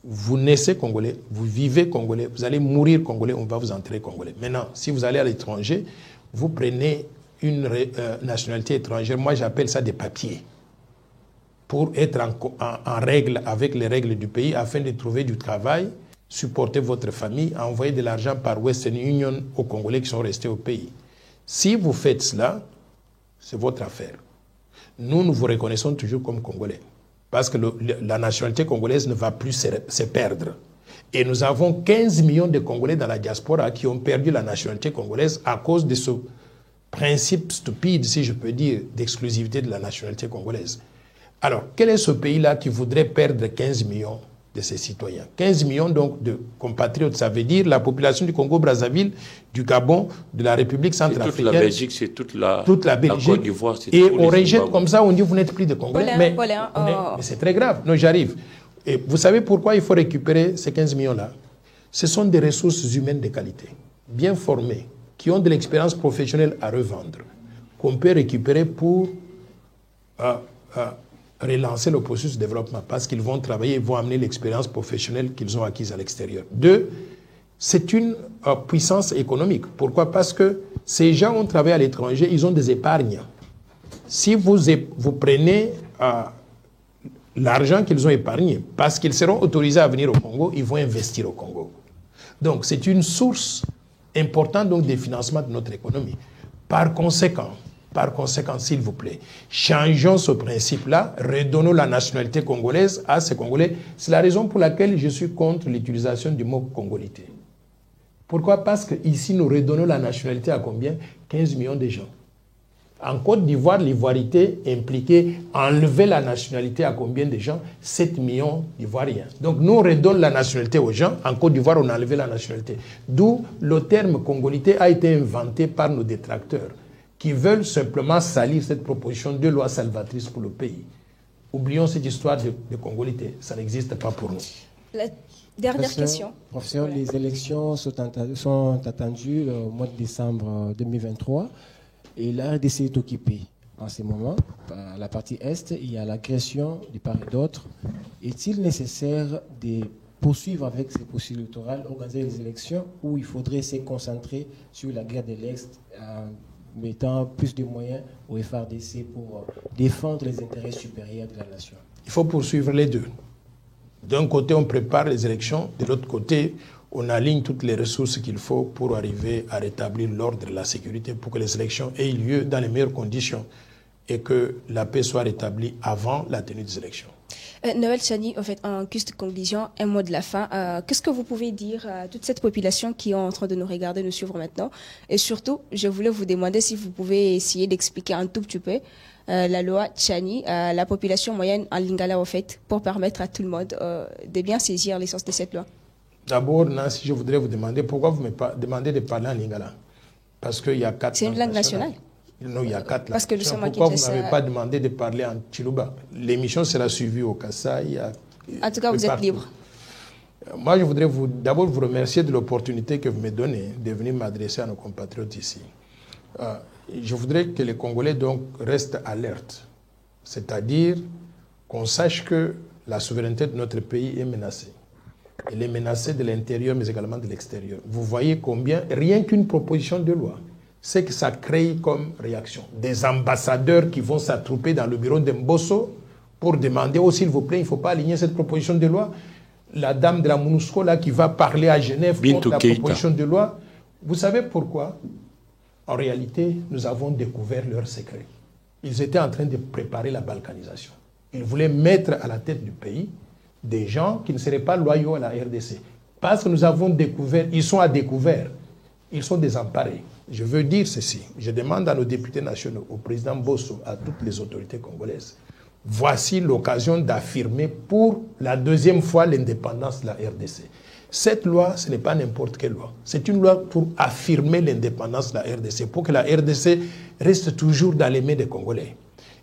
vous naissez congolais, vous vivez congolais, vous allez mourir congolais, on va vous enterrer congolais. Maintenant, si vous allez à l'étranger, vous prenez une nationalité étrangère, moi j'appelle ça des papiers, pour être en règle avec les règles du pays afin de trouver du travail, supporter votre famille, envoyer de l'argent par Western Union aux Congolais qui sont restés au pays. Si vous faites cela, c'est votre affaire. Nous, nous vous reconnaissons toujours comme Congolais. Parce que la nationalité congolaise ne va plus se perdre. Et nous avons 15 millions de Congolais dans la diaspora qui ont perdu la nationalité congolaise à cause de ce principe stupide, si je peux dire, d'exclusivité de la nationalité congolaise. Alors, quel est ce pays-là qui voudrait perdre 15 millions de ses citoyens? 15 millions donc de compatriotes, ça veut dire la population du Congo-Brazzaville, du Gabon, de la République centrafricaine. Toute la Belgique, c'est toute la Belgique. La Côte d'Ivoire, c'est et on rejette comme ça, on dit vous n'êtes plus de Congolais. Mais c'est très grave. Non, j'arrive. Et vous savez pourquoi il faut récupérer ces 15 millions-là? Ce sont des ressources humaines de qualité, bien formées, qui ont de l'expérience professionnelle à revendre, qu'on peut récupérer pour relancer le processus de développement, parce qu'ils vont travailler, ils vont amener l'expérience professionnelle qu'ils ont acquise à l'extérieur. Deux, c'est une puissance économique. Pourquoi? Parce que ces gens ont travaillé à l'étranger, ils ont des épargnes. Si vous prenez l'argent qu'ils ont épargné, parce qu'ils seront autorisés à venir au Congo, ils vont investir au Congo. Donc, c'est une source importante donc, des financements de notre économie. Par conséquent, s'il vous plaît, changeons ce principe-là, redonnons la nationalité congolaise à ces Congolais. C'est la raison pour laquelle je suis contre l'utilisation du mot congolité. Pourquoi? Parce qu'ici, nous redonnons la nationalité à combien? 15 millions de gens. En Côte d'Ivoire, l'ivoirité impliquait enlever la nationalité à combien de gens? 7 millions d'Ivoiriens. Donc nous, on redonne la nationalité aux gens. En Côte d'Ivoire, on a enlevé la nationalité. D'où le terme congolité a été inventé par nos détracteurs qui veulent simplement salir cette proposition de loi salvatrice pour le pays. Oublions cette histoire de congolité. Ça n'existe pas pour nous. La dernière question. Professeur, les élections sont attendues au mois de décembre 2023. Et la RDC est occupée en ce moment. À la partie Est, il y a l'agression de part et d'autre. Est-il nécessaire de poursuivre avec ces processus électoraux, organiser les élections, ou il faudrait se concentrer sur la guerre de l'Est en mettant plus de moyens au FARDC pour défendre les intérêts supérieurs de la nation? Il faut poursuivre les deux. D'un côté, on prépare les élections. De l'autre côté, on aligne toutes les ressources qu'il faut pour arriver à rétablir l'ordre et la sécurité pour que les élections aient lieu dans les meilleures conditions et que la paix soit rétablie avant la tenue des élections. Noël Tchiani, en fait, en guise de conclusion, un mot de la fin. Qu'est-ce que vous pouvez dire à toute cette population qui est en train de nous regarder, nous suivre maintenant? Et surtout, je voulais vous demander si vous pouvez essayer d'expliquer un tout petit peu la loi Tchiani, la population moyenne en Lingala, en fait, pour permettre à tout le monde de bien saisir l'essence de cette loi. D'abord, Nancy, je voudrais vous demander pourquoi vous me demandez de parler en lingala. Parce qu'il y a 4 C'est une langue nationale. Non, il y a 4 langues. Parce que nous pourquoi vous ne m'avez pas demandé de parler en Chiluba? L'émission sera suivie au Kasaï. En tout cas, vous êtes libre. Moi, je voudrais d'abord vous remercier de l'opportunité que vous me donnez de venir m'adresser à nos compatriotes ici. Je voudrais que les Congolais donc restent alertes. C'est-à-dire qu'on sache que la souveraineté de notre pays est menacée. Elle est menacée de l'intérieur, mais également de l'extérieur. Vous voyez combien, rien qu'une proposition de loi, c'est que ça crée comme réaction. Des ambassadeurs qui vont s'attrouper dans le bureau d'Mbosso pour demander, oh s'il vous plaît, il ne faut pas aligner cette proposition de loi. La dame de la MONUSCO là, qui va parler à Genève contre la proposition de loi. Vous savez pourquoi? En réalité, nous avons découvert leurs secrets. Ils étaient en train de préparer la balkanisation. Ils voulaient mettre à la tête du pays des gens qui ne seraient pas loyaux à la RDC. Parce que nous avons découvert, ils sont à découvert, ils sont désemparés. Je veux dire ceci, je demande à nos députés nationaux, au président Bosso, à toutes les autorités congolaises, voici l'occasion d'affirmer pour la deuxième fois l'indépendance de la RDC. Cette loi, ce n'est pas n'importe quelle loi. C'est une loi pour affirmer l'indépendance de la RDC, pour que la RDC reste toujours dans les mains des Congolais.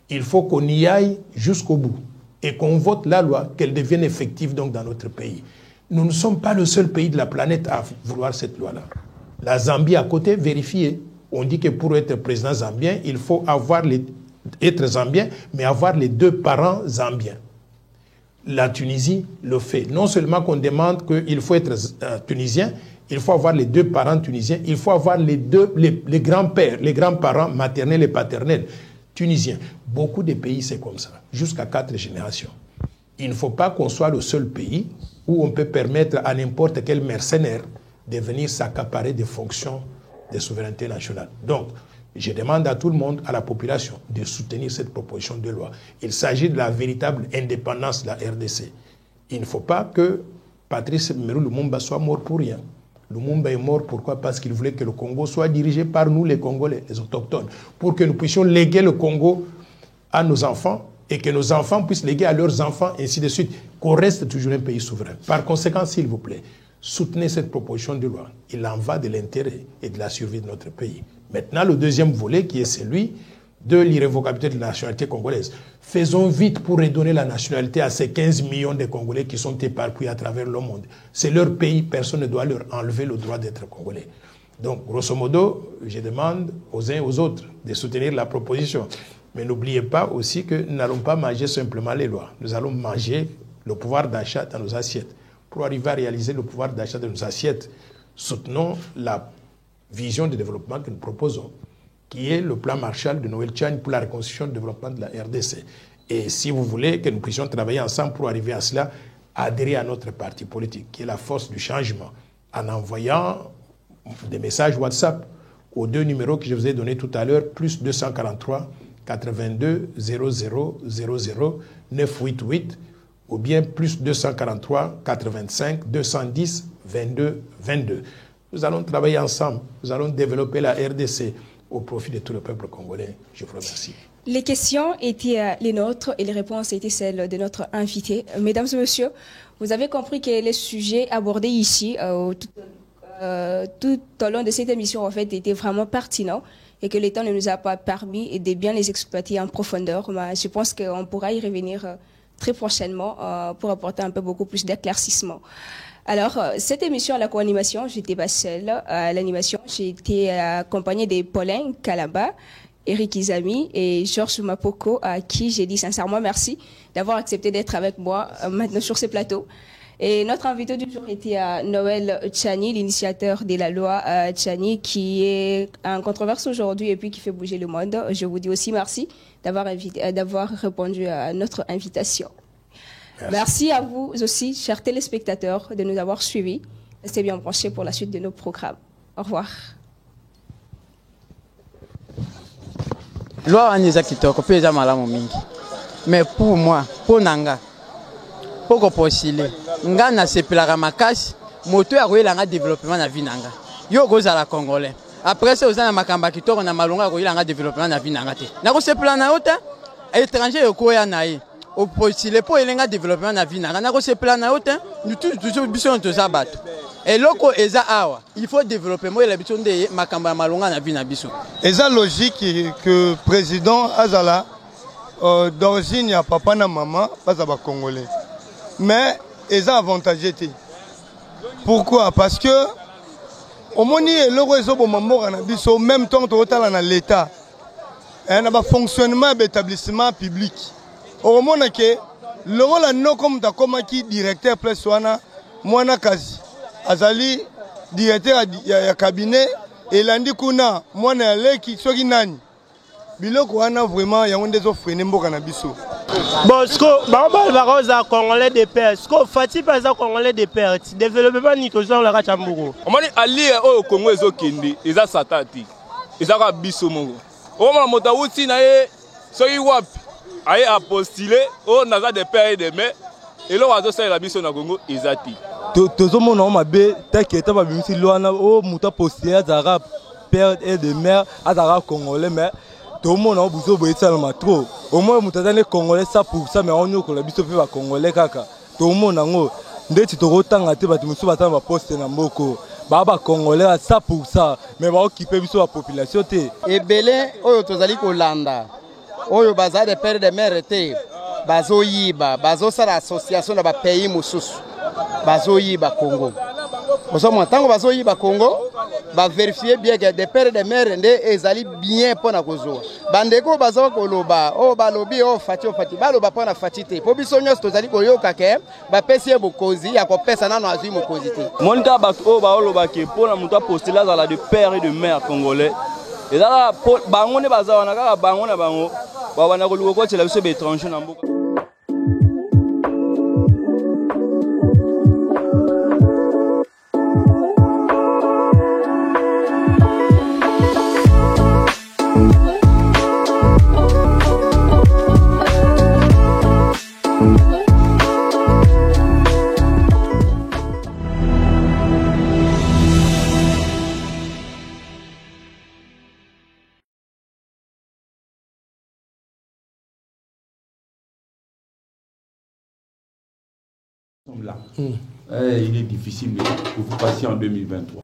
Il faut qu'on y aille jusqu'au bout et qu'on vote la loi, qu'elle devienne effective donc dans notre pays. Nous ne sommes pas le seul pays de la planète à vouloir cette loi-là. La Zambie à côté, vérifiez. On dit que pour être président zambien, il faut être zambien, mais avoir les 2 parents zambiens. La Tunisie le fait. Non seulement qu'on demande qu'il faut être tunisien, il faut avoir les 2 parents tunisiens, il faut avoir les grands-pères, les grands-parents maternels et paternels tunisiens. Beaucoup de pays, c'est comme ça, jusqu'à 4 générations. Il ne faut pas qu'on soit le seul pays où on peut permettre à n'importe quel mercenaire de venir s'accaparer des fonctions de souveraineté nationale. Donc, je demande à tout le monde, à la population, de soutenir cette proposition de loi. Il s'agit de la véritable indépendance de la RDC. Il ne faut pas que Patrice Emery Lumumba soit mort pour rien. Lumumba est mort pourquoi? Parce qu'il voulait que le Congo soit dirigé par nous, les Congolais, les autochtones, pour que nous puissions léguer le Congo à nos enfants et que nos enfants puissent léguer à leurs enfants, ainsi de suite, qu'on reste toujours un pays souverain. Par conséquent, s'il vous plaît, soutenez cette proposition de loi. Il en va de l'intérêt et de la survie de notre pays. Maintenant, le deuxième volet, qui est celui de l'irrévocabilité de la nationalité congolaise. Faisons vite pour redonner la nationalité à ces 15 millions de Congolais qui sont éparpillés à travers le monde. C'est leur pays, personne ne doit leur enlever le droit d'être Congolais. Donc, grosso modo, je demande aux uns et aux autres de soutenir la proposition. Mais n'oubliez pas aussi que nous n'allons pas manger simplement les lois. Nous allons manger le pouvoir d'achat dans nos assiettes. Pour arriver à réaliser le pouvoir d'achat de nos assiettes, soutenons la vision de développement que nous proposons, qui est le plan Marshall de Noël Tchani pour la reconstruction et le développement de la RDC. Et si vous voulez que nous puissions travailler ensemble pour arriver à cela, adhérer à notre parti politique, qui est la force du changement, en envoyant des messages WhatsApp aux 2 numéros que je vous ai donnés tout à l'heure, plus 243 82 00 00 988, ou bien plus 243 85 210 22 22. Nous allons travailler ensemble, nous allons développer la RDC au profit de tout le peuple congolais. Je vous remercie. Les questions étaient les nôtres et les réponses étaient celles de notre invité. Mesdames et messieurs, vous avez compris que les sujets abordés ici tout au long de cette émission en fait étaient vraiment pertinents et que le temps ne nous a pas permis de bien les exploiter en profondeur. Mais je pense qu'on pourra y revenir très prochainement pour apporter un peu beaucoup plus d'éclaircissement. Alors, cette émission à la co-animation, j'étais pas seule à l'animation. J'ai été accompagnée de Paulin Kalaba, Eric Izami et Georges Mapoko, à qui j'ai dit sincèrement merci d'avoir accepté d'être avec moi maintenant sur ce plateau. Et notre invité du jour était Noël Tchani, l'initiateur de la loi Tchani, qui est en controverse aujourd'hui et puis qui fait bouger le monde. Je vous dis aussi merci d'avoir répondu à notre invitation. Merci à vous aussi, chers téléspectateurs, de nous avoir suivis. Restez bien branchés pour la suite de nos programmes. Au revoir. Loi aniza kitoko pe eza malamu mingi. Mais pour moi, pour nanga, pour ko postule, nga na sepelaka makasi, moto ya koyelanga développement na vie nanga. Yo kozala congolais. Après ça ozana makamba kitoko na malonga koyelanga développement na vie nanga te. Na ko sepela na yota étranger yo koya na ye. Au postule pour elenga développement na vie nanga na ko sepela na yota, nous tous biso to zabato. Et loko eza awa, il faut développer moi la biso nde makamba malonga na vie na biso. Eza logique que président azala d'origine ya papa na maman pas ba congolais. Mais eza avantagé te. Pourquoi? Parce que au moni eloko ezo bo mamora na biso même temps totala na l'état. Na ba fonctionnement d'établissement public. Au mona ke le rôle no comme ta komaki directeur plus wana mwana kazi. Azali directeur ya cabinet et landi kuna mwana leki soki nani biloko wana vraiment yango ndezo freiner mboka na biso. Bon, ce que baroza congolais de père, ce que Fati pas congolais de père, développement ni toujours la Kachamburu. On m'a dit ali au Congo ezo kende, eza satati. Eza ka biso mongo. O mona motawuti na ye soki wapi aye apostiller o naza de père et de mère et lo wazo ça la biso na Congo ezati. tozomona o mabe taketa babimisi lwana o muta postulé azalaka père et de mère azalaka congolais mais tomona o buzo boyesalama trop au moins mutu aza ne congolais 100% mais aonyokola biso mpe bacongolais kaka tomona yango ndeti tokotanga te bato mosusu batala baposte na mboko baa bacongolais à 100% mais baokipe biso bapopulation te ebele oyo tozali kolanda oyo baza de père de mère te bazoyiba bazosala association na bapays mosusu bazoyiba Congo osomwa ntango bazoyiba Congo bavérifie bien que de père de mère nde ezali bien mpona kozwa bandeko baza koloba oyo balobi oyo fati baloba mpona fati te mpo biso nyonso tozali koyoka ke bapesi ye bokonzi ya kopesa nano azwi mokonzi te moni kaka bato oyo baolobaki mpona moto apostele azala de père et de mère congolais ezaka bango nde baza wana kaka bango na bango babanda koluka kotela biso baétranger na mboka. Là. Il est difficile, mais que vous passiez en 2023.